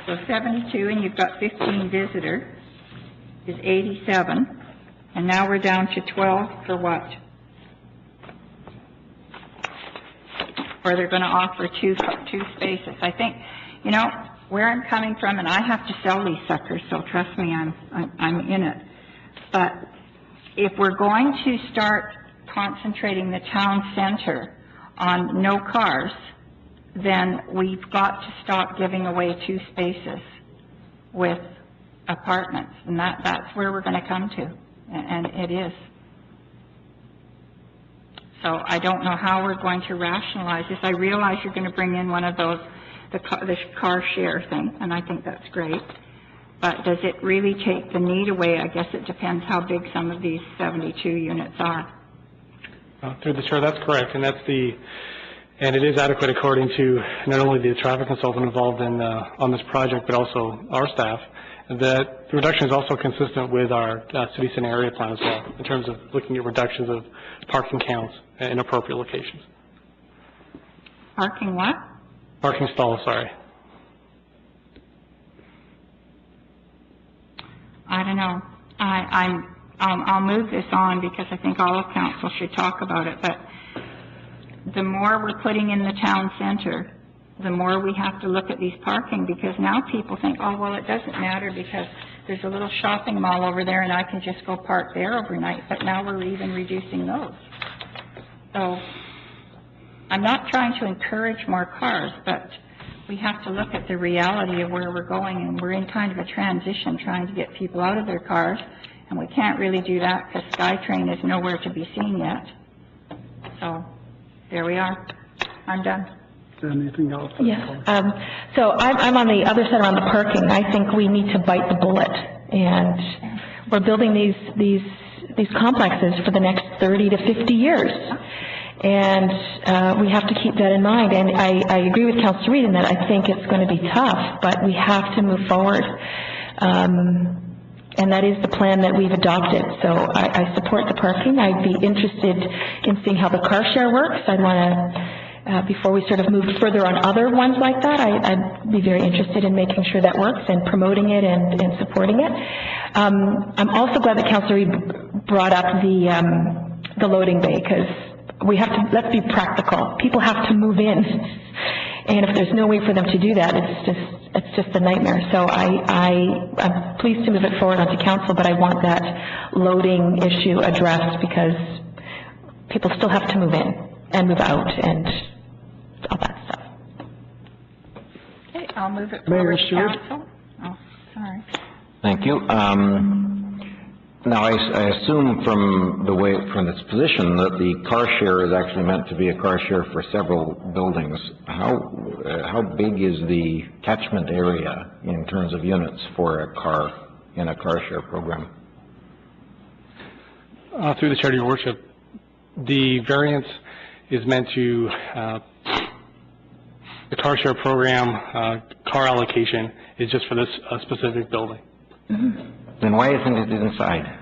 So 72, and you've got 15 visitor, is 87, and now we're down to 12 for what? Or they're going to offer two spaces. I think, you know, where I'm coming from, and I have to sell these suckers, so trust me, I'm in it. But if we're going to start concentrating the town center on no cars, then we've got to stop giving away 2 spaces with apartments, and that's where we're going to come to, and it is. So I don't know how we're going to rationalize this. I realize you're going to bring in one of those, the car share thing, and I think that's great. But does it really take the need away? I guess it depends how big some of these 72 units are. Through the chair, that's correct, and it is adequate according to not only the traffic consultant involved in on this project, but also our staff. That the reduction is also consistent with our city center area plan as well, in terms of looking at reductions of parking counts in appropriate locations. Parking what? Parking stalls, sorry. I don't know. I'll move this on because I think all of council should talk about it. But the more we're putting in the town center, the more we have to look at these parking, because now people think, oh, well, it doesn't matter because there's a little shopping mall over there and I can just go park there overnight. But now we're even reducing those. So I'm not trying to encourage more cars, but we have to look at the reality of where we're going, and we're in kind of a transition trying to get people out of their cars, and we can't really do that because SkyTrain is nowhere to be seen yet. So there we are. I'm done. Anything else? Yes. So I'm on the other side around the parking. I think we need to bite the bullet, and we're building these complexes for the next 30 to 50 years. And we have to keep that in mind. And I agree with Councillor Reid in that I think it's going to be tough, but we have to move forward. And that is the plan that we've adopted. So I support the parking. I'd be interested in seeing how the car share works. I'd want to, before we sort of move further on other ones like that, I'd be very interested in making sure that works and promoting it and supporting it. I'm also glad that Councillor Reid brought up the loading bay, because we have to, let's be practical. People have to move in. And if there's no way for them to do that, it's just a nightmare. So I'm pleased to move it forward onto council, but I want that loading issue addressed, because people still have to move in and move out and all that stuff. Okay, I'll move it forward to council. Oh, sorry. Thank you. Now, I assume from its position that the car share is actually meant to be a car share for several buildings. How big is the catchment area in terms of units for a car in a car share program? Through the chair to your worship, the variance is meant to, the car share program, car allocation is just for this specific building. Then why isn't it inside?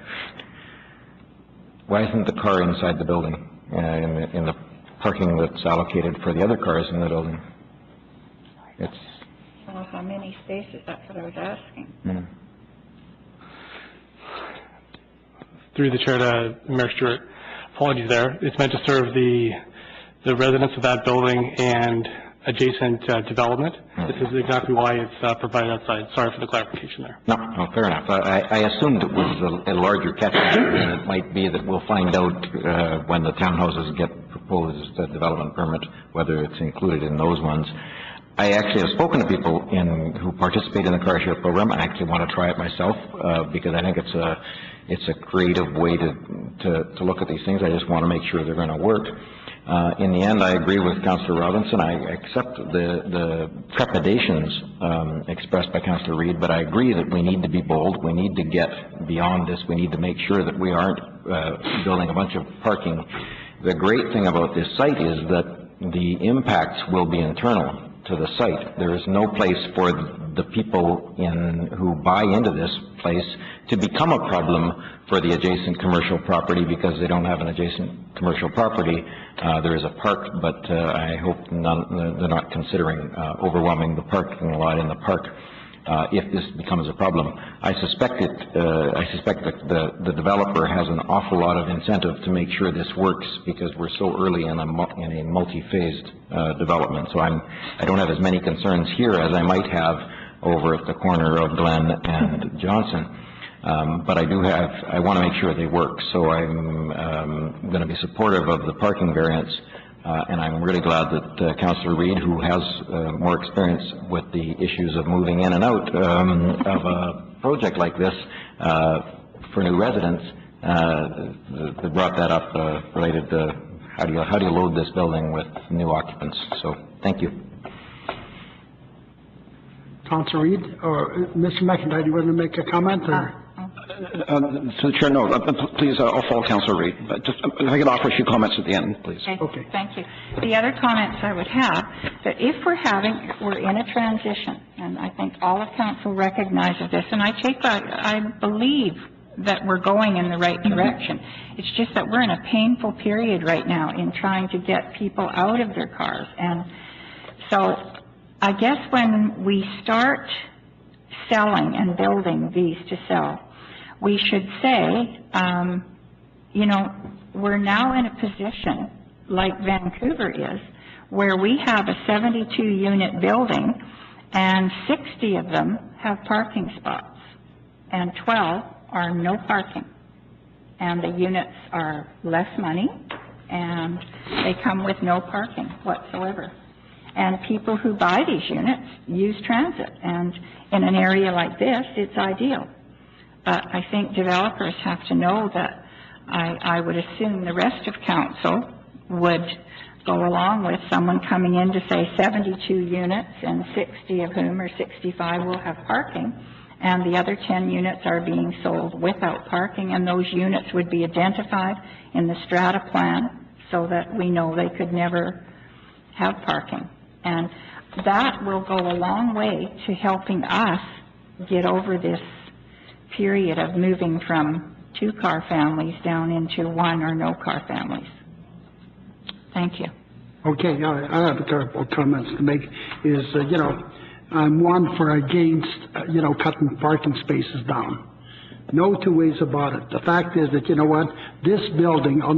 Why isn't the car inside the building, in the parking that's allocated for the other cars in the building? It's... Well, how many spaces? That's what I was asking. Mm. Through the chair to Mayor Stewart, apologies there. It's meant to serve the residents of that building and adjacent development. This is exactly why it's provided outside. Sorry for the clarification there. No, fair enough. I assumed it was a larger catchment, and it might be that we'll find out when the townhouses get proposed development permit, whether it's included in those ones. I actually have spoken to people who participate in the car share program. I actually want to try it myself because I think it's a creative way to look at these things. I just want to make sure they're going to work. In the end, I agree with Councillor Robinson. I accept the trepidations expressed by Councillor Reid, but I agree that we need to be bold. We need to get beyond this. We need to make sure that we aren't building a bunch of parking. The great thing about this site is that the impacts will be internal to the site. There is no place for the people who buy into this place to become a problem for the adjacent commercial property because they don't have an adjacent commercial property. There is a park, but I hope they're not considering overwhelming the parking lot in the park if this becomes a problem. I suspect that the developer has an awful lot of incentive to make sure this works because we're so early in a multi-phased development. So I don't have as many concerns here as I might have over at the corner of Glen and Johnson. But I want to make sure they work. So I'm going to be supportive of the parking variance. And I'm really glad that Councillor Reid, who has more experience with the issues of moving in and out of a project like this for new residents, brought that up related to how do you load this building with new occupants. So thank you. Councillor Reid or Mr. McIntyre, do you want to make a comment? Or? So the chair, no. Please, I'll follow Councillor Reid. Just if I could offer a few comments at the end, please. Okay. Thank you. The other comments I would have that if we're in a transition, and I think all of council recognizes this, and I believe that we're going in the right direction. It's just that we're in a painful period right now in trying to get people out of their cars, and so I guess when we start selling and building these to sell, we should say, you know, we're now in a position like Vancouver is, where we have a 72-unit building and 60 of them have parking spots and 12 are no parking. And the units are less money and they come with no parking whatsoever. And people who buy these units use transit, and in an area like this, it's ideal. But I think developers have to know that I would assume the rest of council would go along with someone coming in to say 72 units and 60 of whom, or 65, will have parking, and the other 10 units are being sold without parking, and those units would be identified in the strata plan so that we know they could never have parking. And that will go a long way to helping us get over this period of moving from 2-car families down into 1 or no car families. Thank you. Okay, I have a couple of comments to make. Is, you know, I'm one for against, you know, cutting parking spaces down. No two ways about it. The fact is that, you know what, this building, I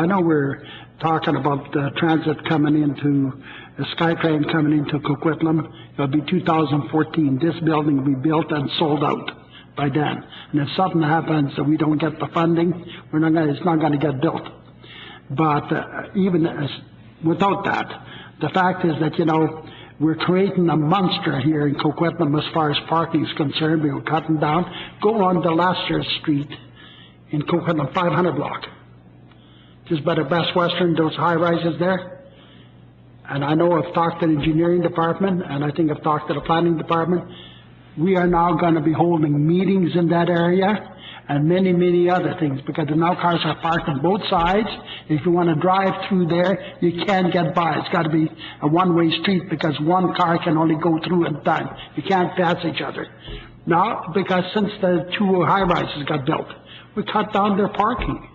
know we're talking about transit coming into, the SkyTrain coming into Coquitlam. It'll be 2014. This building will be built and sold out by then. And if something happens that we don't get the funding, it's not going to get built. But even without that, the fact is that, you know, we're creating a monster here in Coquitlam as far as parking is concerned. We're cutting down. Go on to Leicester Street in Coquitlam, 500 block. Just by the Best Western, those high rises there. And I know I've talked to the engineering department, and I think I've talked to the planning department. We are now going to be holding meetings in that area, and many, many other things, because now cars are parked on both sides. If you want to drive through there, you can't get by. It's got to be a one-way street, because one car can only go through at a time. You can't pass each other. Now, because since the two high-rises got built, we cut down their parking.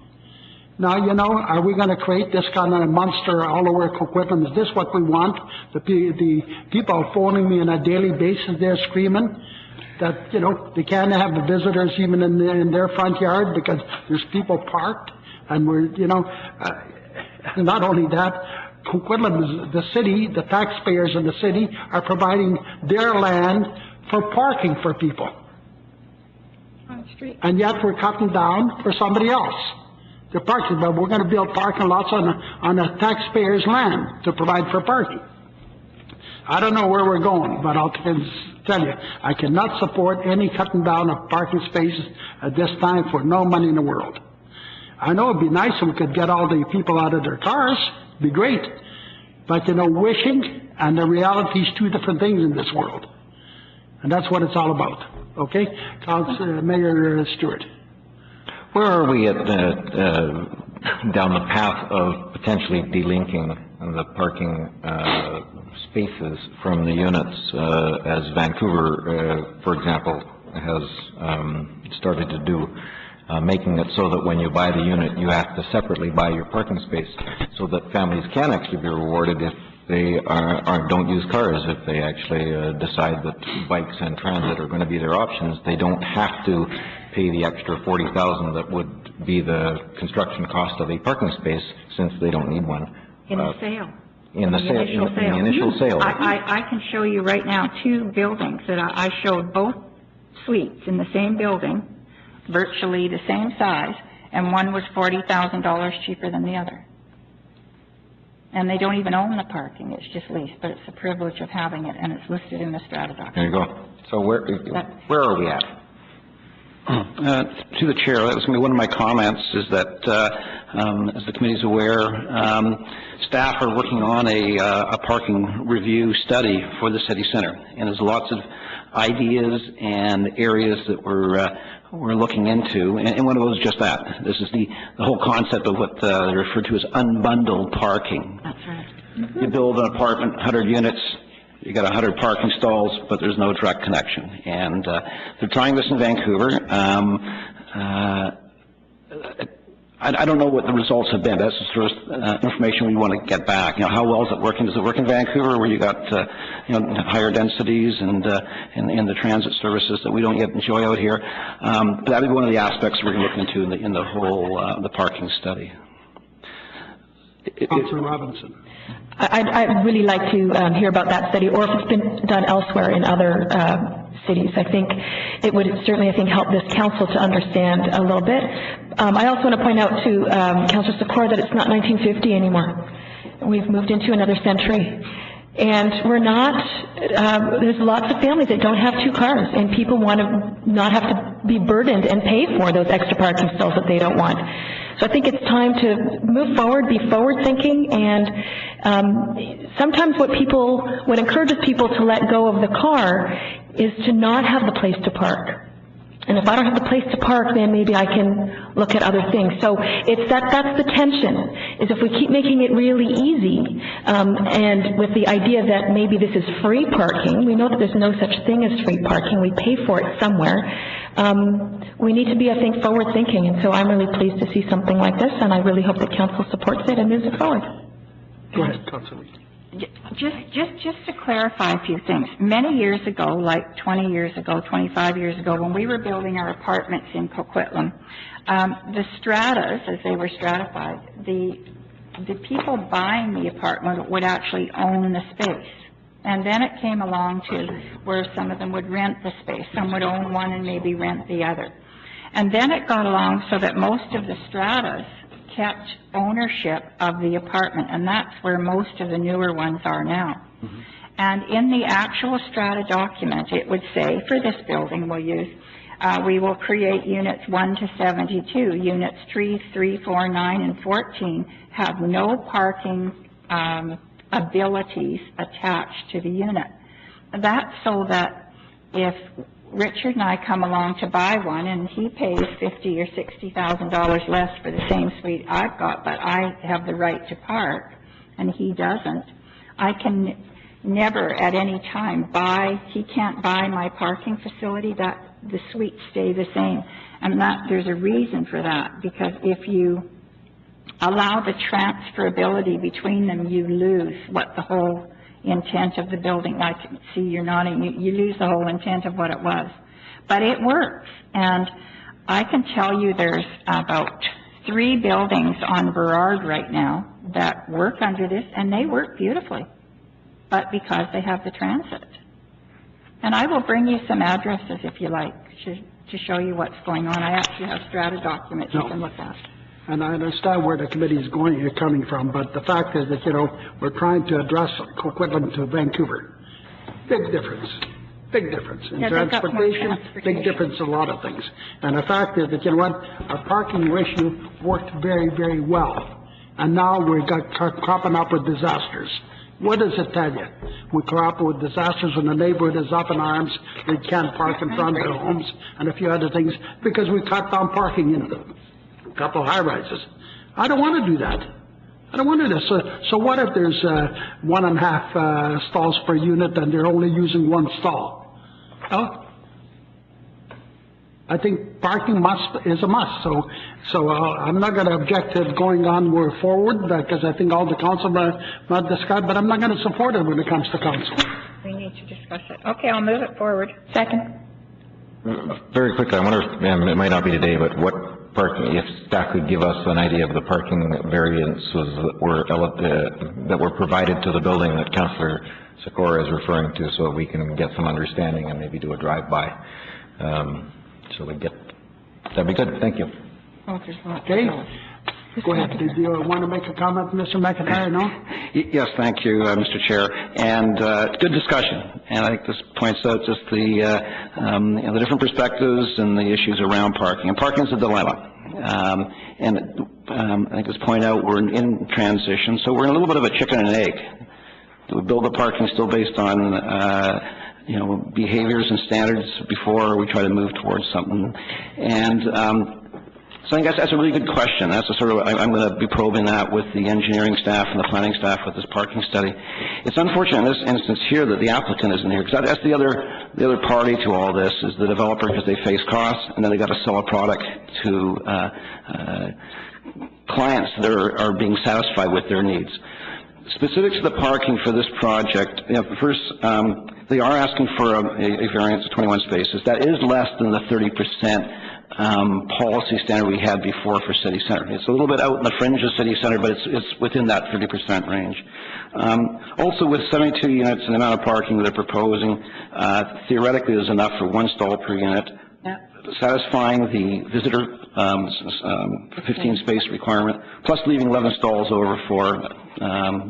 Now, you know, are we going to create this kind of monster all over Coquitlam? Is this what we want? The people are phoning me on a daily basis. They're screaming that, you know, they can't have the visitors even in their front yard because there's people parked. And we're, you know, not only that, Coquitlam is the city, the taxpayers in the city are providing their land for parking for people. On the street. And yet we're cutting down for somebody else. The parking, but we're going to build parking lots on a taxpayer's land to provide for parking. I don't know where we're going, but I'll tell you, I cannot support any cutting down of parking spaces at this time for no money in the world. I know it'd be nice if we could get all the people out of their cars. It'd be great. But, you know, wishing and the reality is two different things in this world. And that's what it's all about. Okay? Mayor Stewart. Where are we at down the path of potentially delinking the parking spaces from the units, as Vancouver, for example, has started to do, making it so that when you buy the unit, you have to separately buy your parking space, so that families can actually be rewarded if they don't use cars. If they actually decide that bikes and transit are going to be their options, they don't have to pay the extra $40,000 that would be the construction cost of a parking space, since they don't need one. In the sale. In the initial sale. I can show you right now two buildings that I showed, both suites in the same building, virtually the same size, and one was $40,000 cheaper than the other. And they don't even own the parking, it's just leased, but it's the privilege of having it, and it's listed in the strata document. There you go. So where are we at? To the chair, that was going to be one of my comments, is that, as the committee is aware, staff are working on a parking review study for the city center, and there's lots of ideas and areas that we're looking into, and one of those is just that. This is the whole concept of what they refer to as unbundled parking. That's right. Mm-hmm. You build an apartment, 100 units, you got 100 parking stalls, but there's no direct connection. And they're trying this in Vancouver. I don't know what the results have been. That's the sort of information we want to get back. You know, how well is it working? Does it work in Vancouver, where you got you know, higher densities and the transit services that we don't yet enjoy out here? But that would be one of the aspects we're going to look into in the whole the parking study. Councillor Robinson. I'd really like to hear about that study, or if it's been done elsewhere in other cities. I think it would certainly, help this council to understand a little bit. I also want to point out to Councillor Secor that it's not 1950 anymore. We've moved into another century. And we're not, there's lots of families that don't have two cars, and people want to not have to be burdened and pay for those extra parking stalls that they don't want. So I think it's time to move forward, be forward-thinking, and sometimes what encourages people to let go of the car is to not have the place to park. And if I don't have the place to park, then maybe I can look at other things. So it's that's the tension, is if we keep making it really easy, and with the idea that maybe this is free parking, we know that there's no such thing as free parking, we pay for it somewhere, we need to be, I think, forward-thinking. And so I'm really pleased to see something like this, and I really hope that council supports it and moves it forward. Go ahead, Councillor. Just to clarify a few things. Many years ago, like 20 years ago, 25 years ago, when we were building our apartments in Coquitlam, the stratas, as they were stratified, the people buying the apartment would actually own the space. And then it came along to where some of them would rent the space. Some would own one and maybe rent the other. And then it got along so that most of the stratas kept ownership of the apartment, and that's where most of the newer ones are now. Mm-hmm. And in the actual strata document, it would say, for this building we'll use, we will create units 1 to 72. Units 3, 4, 9, and 14 have no parking abilities attached to the unit. That's so that if Richard and I come along to buy one, and he pays $50,000 or $60,000 less for the same suite I've got, but I have the right to park, and he doesn't. I can never at any time he can't buy my parking facility, that the suites stay the same. And there's a reason for that, because if you allow the transferability between them, you lose what the whole intent of the building. I can see you're nodding. You lose the whole intent of what it was. But it works. And I can tell you there's about 3 buildings on Burrard right now that work under this, and they work beautifully, but because they have the transit. And I will bring you some addresses if you like to show you what's going on. I actually have strata documents you can look at. And I understand where the committee is coming from, but the fact is that, we're trying to address Coquitlam to Vancouver. Big difference. Big difference. In transportation, big difference in a lot of things. And the fact is that, our parking ratio worked very, very well. And now we're cropping up with disasters. What does it tell you? We crop with disasters when the neighborhood is up in arms. They can't park in front of their homes and a few other things because we cut down parking in them. A couple of high-rises. I don't want to do that. I don't want to do this. So what if there's 1.5 stalls per unit and they're only using 1 stall? Well, I think parking is a must. So I'm not going to object to it going on more forward because I think all the council might discuss, but I'm not going to support it when it comes to council. We need to discuss it. Okay, I'll move it forward. Second. Very quickly, I wonder if, it might not be today, but what parking, if staff could give us an idea of the parking variances that were provided to the building that Councillor Sikora is referring to, so we can get some understanding and maybe do a drive-by. That'd be good. Thank you. Okay. Go ahead. Did you want to make a comment, Mr. McIntyre? No? Yes, thank you, Mr. Chair. And good discussion. And I think this points out just the different perspectives and the issues around parking. And parking is a dilemma. I think as pointed out, we're in transition, so we're in a little bit of a chicken and egg. Do we build the parking still based on behaviors and standards before we try to move towards something? And so I think that's a really good question. That's I'm going to be probing that with the engineering staff and the planning staff with this parking study. It's unfortunate in this instance here that the applicant isn't here, because that's the other party to all this is the developer, because they face costs and then they got to sell a product to clients that are being satisfied with their needs. Specific to the parking for this project, first, they are asking for a variance of 21 spaces. That is less than the 30% policy standard we had before for city center. It's a little bit out in the fringe of city center, but it's within that 30% range. Also, with 72 units and the amount of parking they're proposing, theoretically there's enough for 1 stall per unit, satisfying the visitor 15 space requirement, plus leaving 11 stalls over for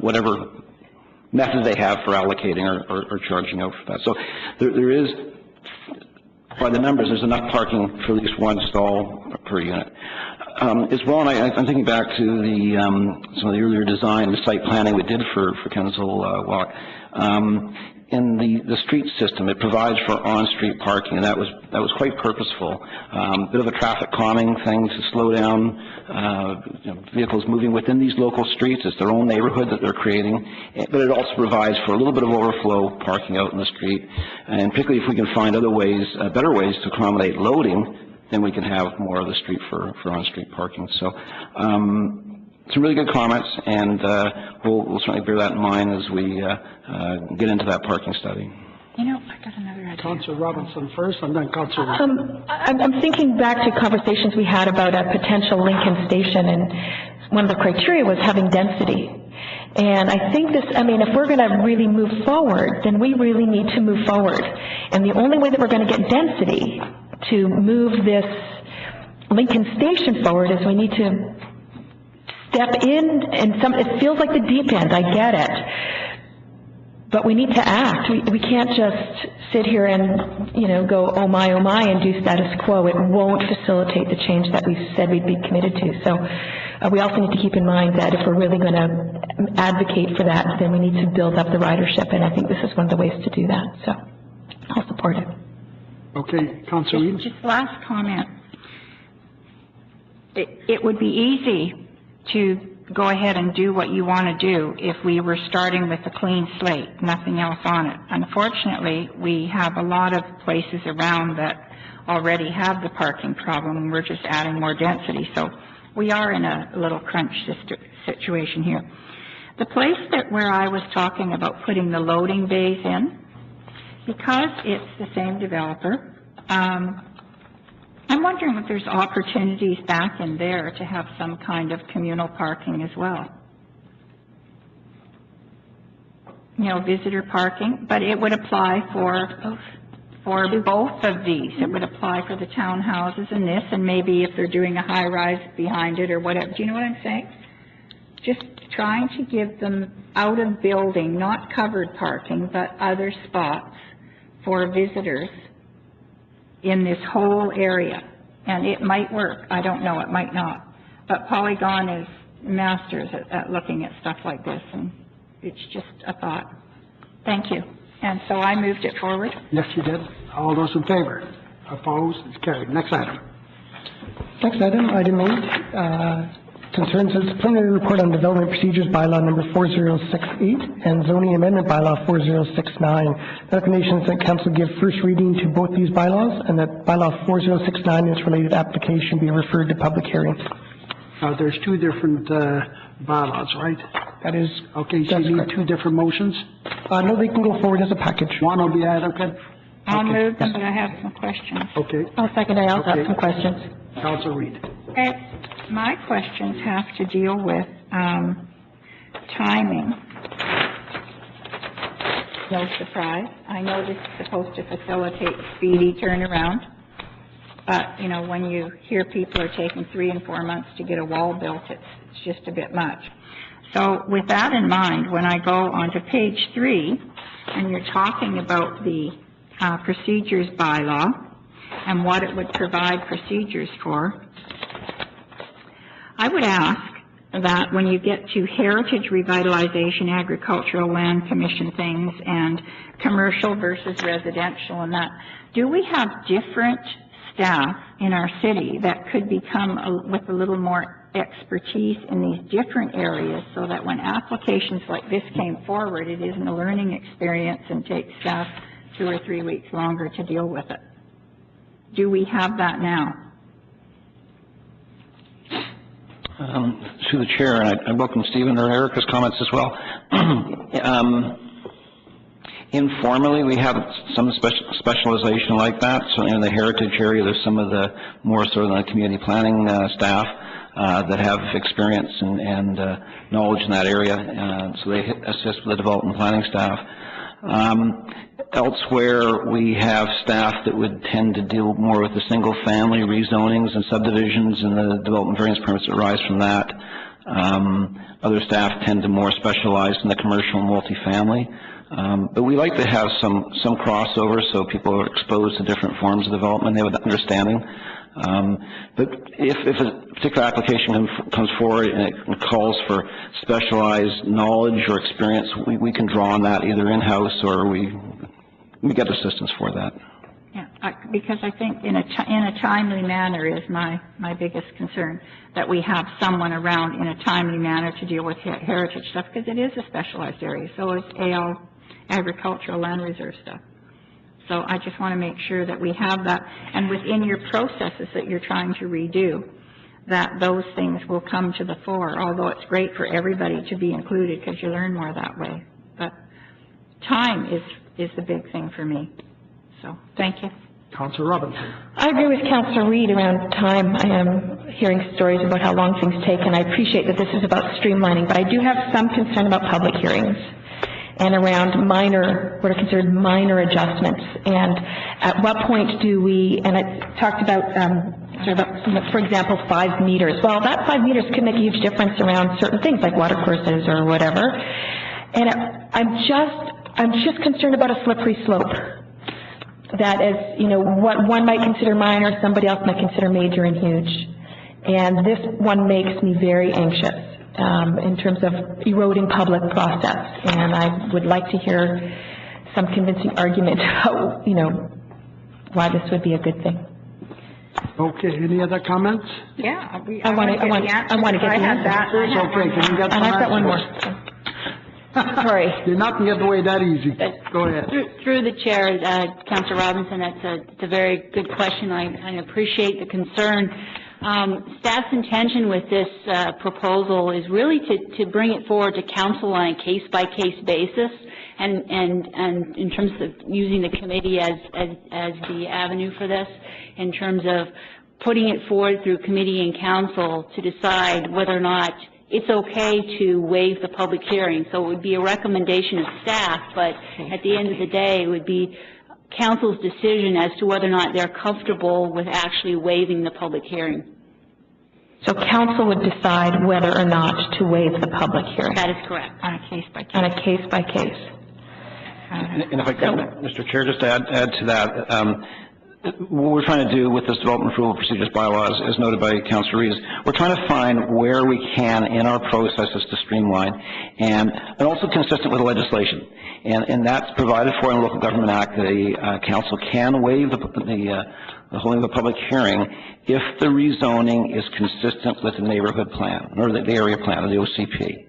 whatever method they have for allocating or charging out for that. So there is, by the numbers, there's enough parking for at least 1 stall per unit. As well, and I'm thinking back to some of the earlier design and site planning we did for Kensal Walk. In the street system, it provides for on-street parking, and that was quite purposeful. Bit of a traffic calming thing to slow down vehicles moving within these local streets. It's their own neighborhood that they're creating, but it also provides for a little bit of overflow parking out in the street. And particularly if we can find other ways, better ways to accommodate loading, then we can have more of the street for on-street parking. So. Some really good comments, and we'll certainly bear that in mind as we get into that parking study. I got another idea. Councillor Robinson first, and then Councillor. I'm thinking back to conversations we had about a potential Lincoln station, and one of the criteria was having density. And I think if we're going to really move forward, then we really need to move forward. And the only way that we're going to get density to move this Lincoln station forward is we need to step in, and it feels like the deep end, I get it. But we need to act. We can't just sit here and, go, oh my, and do status quo. It won't facilitate the change that we said we'd be committed to. So we also need to keep in mind that if we're really going to advocate for that, then we need to build up the ridership, and I think this is one of the ways to do that. So I'll support it. Okay, Councillor Reid? Just last comment. It would be easy to go ahead and do what you want to do if we were starting with a clean slate, nothing else on it. Unfortunately, we have a lot of places around that already have the parking problem, and we're just adding more density. So we are in a little crunch situation here. The place where I was talking about putting the loading bays in, because it's the same developer, I'm wondering if there's opportunities back in there to have some kind of communal parking as well. You know, visitor parking, but it would apply for both of these. It would apply for the townhouses and this, and maybe if they're doing a high-rise behind it or whatever. Do you know what I'm saying? Just trying to give them out of building, not covered parking, but other spots for visitors in this whole area. And it might work. I don't know. It might not. But Polygon is masters at looking at stuff like this, and it's just a thought. Thank you. And so I moved it forward. Yes, you did. All those in favor? Opposed? It's carried. Next item. Next item, item 8, concerns the preliminary report on development procedures bylaw number 4068 and zoning amendment bylaw 4069. The recommendation is that council give first reading to both these bylaws and that bylaw 4069 and its related application be referred to public hearing. There's two different bylaws, right? That is. Okay, so you need two different motions? No, they can go forward as a package. One will be added, okay? I'll move them, but I have some questions. Okay. I'll second. I also have some questions. Councilor Reid. My questions have to deal with timing. No surprise. I know this is supposed to facilitate speedy turnaround, but, you know, when you hear people are taking 3 and 4 months to get a wall built, it's just a bit much. So with that in mind, when I go on to page 3, and you're talking about the procedures bylaw and what it would provide procedures for, I would ask that when you get to heritage revitalization, agricultural land commission things, and commercial versus residential and that, do we have different staff in our city that could become with a little more expertise in these different areas so that when applications like this came forward, it isn't a learning experience and takes staff 2 or 3 weeks longer to deal with it? Do we have that now? Through the chair, and I welcome Stephen or Erica's comments as well. Informally, we have some specialization like that. So in the heritage area, there's some of the more sort of the community planning staff that have experience and knowledge in that area. So they assist with the development planning staff. Elsewhere, we have staff that would tend to deal more with the single-family rezonings and subdivisions and the development variance permits that arise from that. Other staff tend to more specialize in the commercial and multifamily. But we like to have some crossover so people are exposed to different forms of development. They have an understanding. But if a particular application comes forward and it calls for specialized knowledge or experience, we can draw on that either in-house or we get assistance for that. Yeah, because I think in a timely manner is my biggest concern, that we have someone around in a timely manner to deal with heritage stuff, because it is a specialized area. So is AL, agricultural land reserve stuff. So I just want to make sure that we have that, and within your processes that you're trying to redo, that those things will come to the fore, although it's great for everybody to be included because you learn more that way. But time is the big thing for me. So thank you. Councillor Robinson. I agree with Councillor Reid around time. I am hearing stories about how long things take, and I appreciate that this is about streamlining, but I do have some concern about public hearings and around what are considered minor adjustments. And at what point do we, and I talked about, for example, 5 meters. Well, that 5 meters could make a huge difference around certain things like water courses or whatever. And I'm just concerned about a slippery slope. That is, you know, what one might consider minor, somebody else might consider major and huge. And this one makes me very anxious in terms of eroding public process. And I would like to hear some convincing argument how, you know, why this would be a good thing. Okay, any other comments? Yeah, I want to get the answer. It's okay, can you get some And I've got one more. answers? Sorry. You're not going to get away that easy. Go ahead. Through the chair, Councillor Robinson, it's a very good question. I appreciate the concern. Staff's intention with this proposal is really to bring it forward to council on a case-by-case basis, and in terms of using the committee as the avenue for this, in terms of putting it forward through committee and council to decide whether or not it's okay to waive the public hearing. So it would be a recommendation of staff, but at the end of the day, it would be council's decision as to whether or not they're comfortable with actually waiving the public hearing. So council would decide whether or not to waive the public hearing? That is correct. On a case-by-case. On a case-by-case. And if I could, Mr. Chair, just to add to that, what we're trying to do with this development approval procedures bylaws, as noted by Councillor Reed, is we're trying to find where we can in our processes to streamline, and also consistent with the legislation. And that's provided for in the Local Government Act. The council can waive the holding of a public hearing if the rezoning is consistent with the neighborhood plan, or the area plan, or the OCP.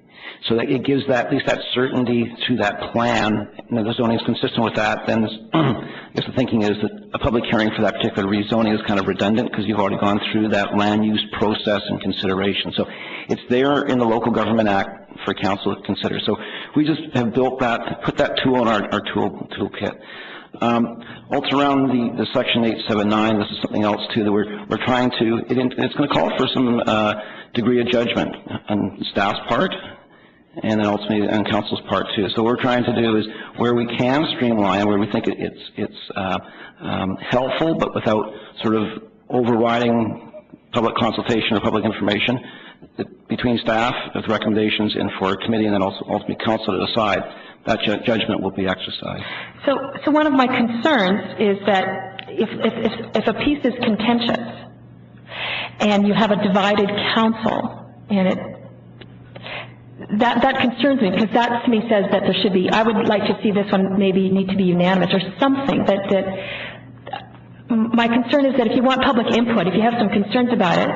So that it gives that, at least that certainty to that plan, and if the zoning is consistent with that, then I guess the thinking is that a public hearing for that particular rezoning is kind of redundant because you've already gone through that land use process and consideration. So it's there in the Local Government Act for council to consider. So we just have built that, put that tool in our toolkit. Also around the Section 879, this is something else too that we're trying to, it's going to call for some degree of judgment on staff's part, and then ultimately on council's part too. So what we're trying to do is where we can streamline, where we think it's helpful, but without sort of overriding public consultation or public information, between staff with recommendations and for a committee, and then also ultimately council to decide, that judgment will be exercised. So one of my concerns is that if a piece is contentious and you have a divided council, and that concerns me, because that to me says that there should be, I would like to see this one maybe need to be unanimous or something. My concern is that if you want public input, if you have some concerns about it,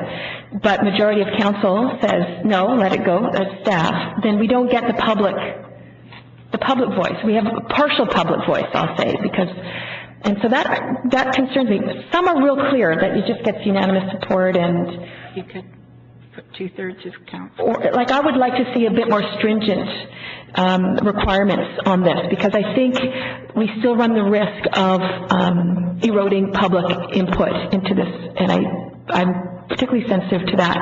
but majority of council says no, let it go as staff, then we don't get the public voice. We have a partial public voice, I'll say, and so that concerns me. Some are real clear that it just gets unanimous support, and You could put 2/3 of council. or, like, I would like to see a bit more stringent requirements on this, because I think we still run the risk of eroding public input into this, and I'm particularly sensitive to that,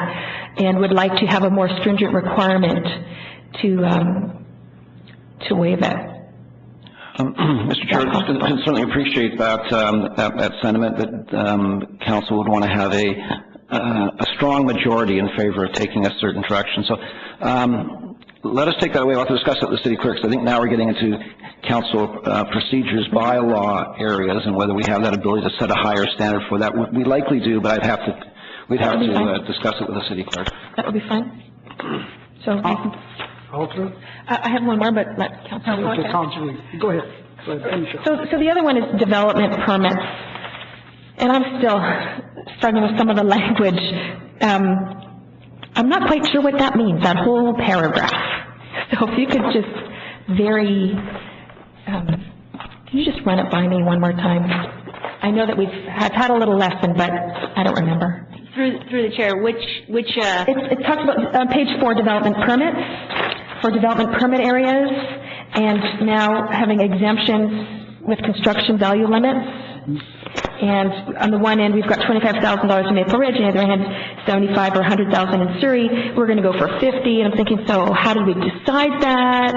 and would like to have a more stringent requirement to waive it. Mr. Chair, I certainly appreciate that sentiment that council would want to have a strong majority in favor of taking a certain direction. So let us take that away. We'll have to discuss it with the city clerks. I think now we're getting into council procedures, bylaw areas, and whether we have that ability to set a higher standard for that. We likely do, but we'd have to discuss it with the city clerk. That would be fine. So I have one more, but let council Go ahead. Finish it. So the other one is development permits, and I'm still struggling with some of the language. I'm not quite sure what that means, that whole paragraph. So if you could just can you just run it by me one more time? I know that I've had a little lesson, but I don't remember. Through the chair, which It talks about on page 4, development permits for development permit areas, and now having exemptions with construction value limits. And on the one end, we've got $25,000 in Maple Ridge, and on the other hand, 75 or 100,000 in Surrey. We're going to go for 50, and I'm thinking, so how do we decide that?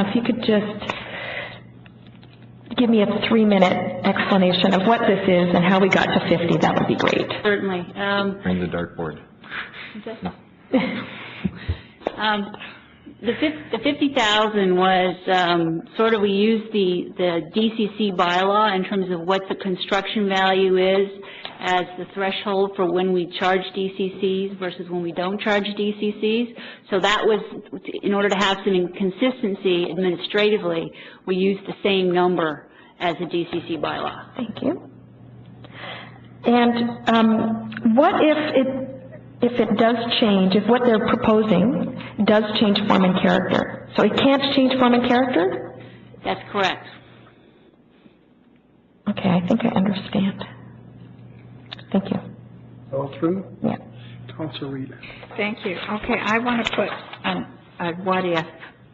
If you could just give me a 3-minute explanation of what this is and how we got to 50, that would be great. certainly. Bring the dartboard. The 50,000 was sort of, we used the DCC bylaw in terms of what the construction value is as the threshold for when we charge DCCs versus when we don't charge DCCs. So that was, in order to have some consistency administratively, we used the same number as the DCC bylaw. Thank you. And what if it does change, if what they're proposing does change form and character? So it can't change form and character? That's correct. Okay, I think I understand. Thank you. All through? Yeah. Councilor Reed. Thank you. Okay, I want to put a what if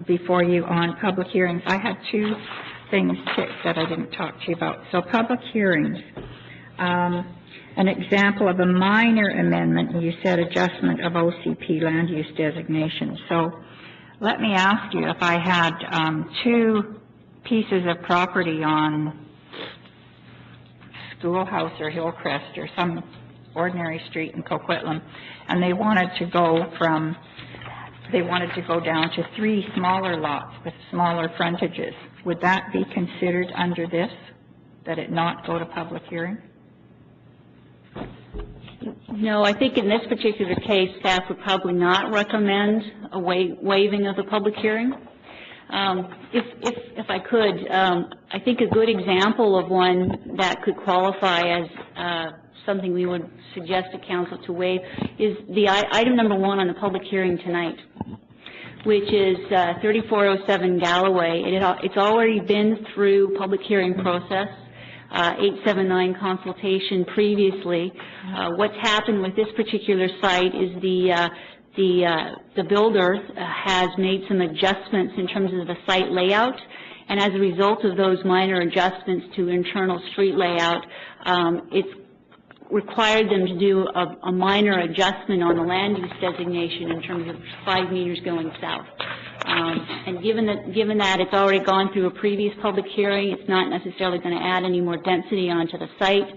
before you on public hearings. I had two things ticked that I didn't talk to you about. So public hearings, an example of a minor amendment, you said adjustment of OCP land use designation. So let me ask you, if I had two pieces of property on Schoolhouse or Hillcrest or some ordinary street in Coquitlam, and they wanted to go down to 3 smaller lots with smaller frontages, would that be considered under this, that it not go to public hearing? No, I think in this particular case, staff would probably not recommend a waiving of the public hearing. If I could, I think a good example of one that could qualify as something we would suggest to council to waive is the item number 1 on the public hearing tonight, which is 3407 Galloway. It's already been through public hearing process, 879 consultation previously. What's happened with this particular site is the builder has made some adjustments in terms of the site layout, and as a result of those minor adjustments to internal street layout, it's required them to do a minor adjustment on the land use designation in terms of 5 meters going south. And given that it's already gone through a previous public hearing, it's not necessarily going to add any more density onto the site.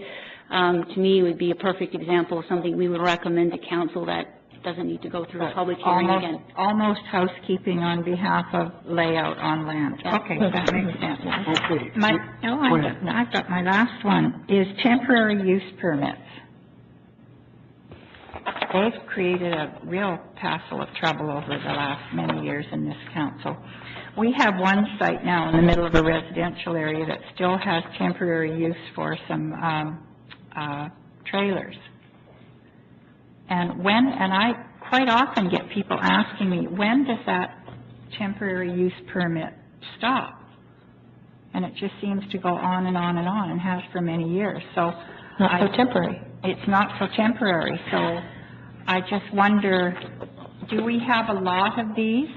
To me, it would be a perfect example of something we would recommend to council that doesn't need to go through a public hearing again. Almost housekeeping on behalf of layout on land. Okay, that makes sense. Okay. I've got my last one, is temporary use permits. They've created a real tassel of trouble over the last many years in this council. We have one site now in the middle of a residential area that still has temporary use for some trailers. And I quite often get people asking me, when does that temporary use permit stop? And it just seems to go on and on and on, and has for many years. So not so temporary. It's not so temporary. So I just wonder, do we have a lot of these?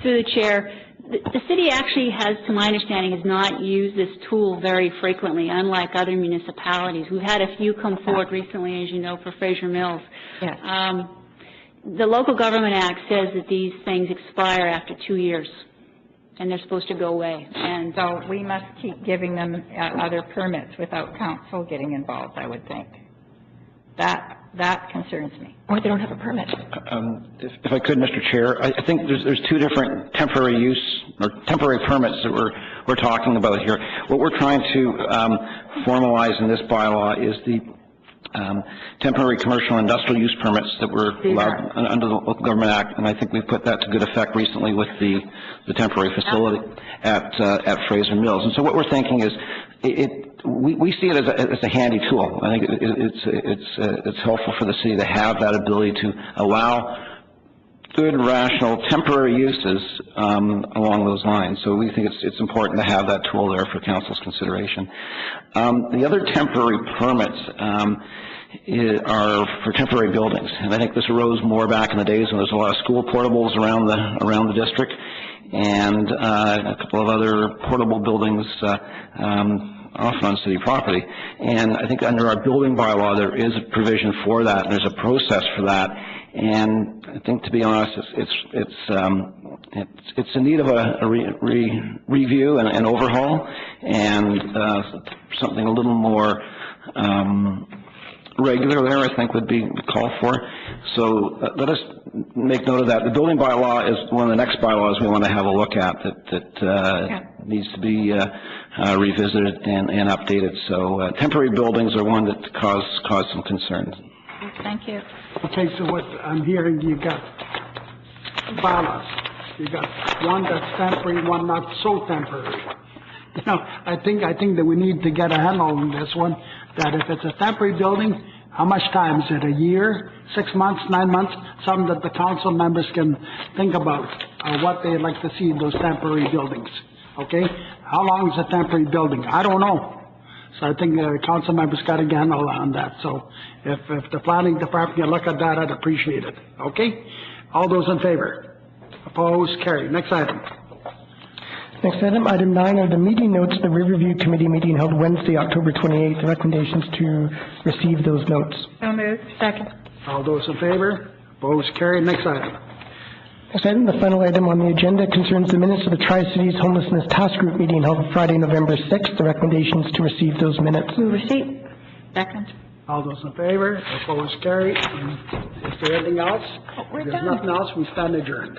Through the chair, the city actually has, to my understanding, has not used this tool very frequently, unlike other municipalities. We've had a few come forward recently, as you know, for Fraser Mills. Yes. The Local Government Act says that these things expire after 2 years, and they're supposed to go away. And so we must keep giving them other permits without council getting involved, I would think. That concerns me. Or they don't have a permit. If I could, Mr. Chair, I think there's 2 different temporary use or temporary permits that we're talking about here. What we're trying to formalize in this bylaw is the temporary commercial and industrial use permits that were allowed under the Local Government Act, and I think we've put that to good effect recently with the temporary facility at Fraser Mills. And so what we're thinking is, we see it as a handy tool. I think it's helpful for the city to have that ability to allow good, rational, temporary uses along those lines. So we think it's important to have that tool there for council's consideration. The other temporary permits are for temporary buildings, and I think this arose more back in the days when there's a lot of school portables around the district, and a couple of other portable buildings often on city property. And I think under our building bylaw there is a provision for that, and there's a process for that. And I think, to be honest, it's in need of a review and overhaul, and something a little more regular there, I think, would be called for. So let us make note of that. The building bylaw is one of the next bylaws we want to have a look at that needs to be revisited and updated. So temporary buildings are one that cause some concerns. Thank you. Okay, so what I'm hearing, you got bylaws. You got one that's temporary, one not so temporary. I think that we need to get a handle on this one, that if it's a temporary building, how much time? Is it a year, 6 months, 9 months? Something that the council members can think about, what they'd like to see in those temporary buildings, okay? How long is a temporary building? I don't know. So I think the council members got to get a handle on that. So if the planning department can look at that, I'd appreciate it, okay? All those in favor? Opposed? Carried. Next item. Next item, item 9 are the meeting notes of the Riverview Committee meeting held Wednesday, October 28th. Recommendations to receive those notes. So moved. Second. All those in favor? Opposed? Carried. Next item. Next item, the final item on the agenda concerns the minutes of the Tri-Cities Homelessness Task Group meeting held Friday, November 6th. The recommendations to receive those minutes. Move receipt. Second. All those in favor? Opposed? Carried. Is there anything else? We're If there's done. nothing else, we stand adjourned.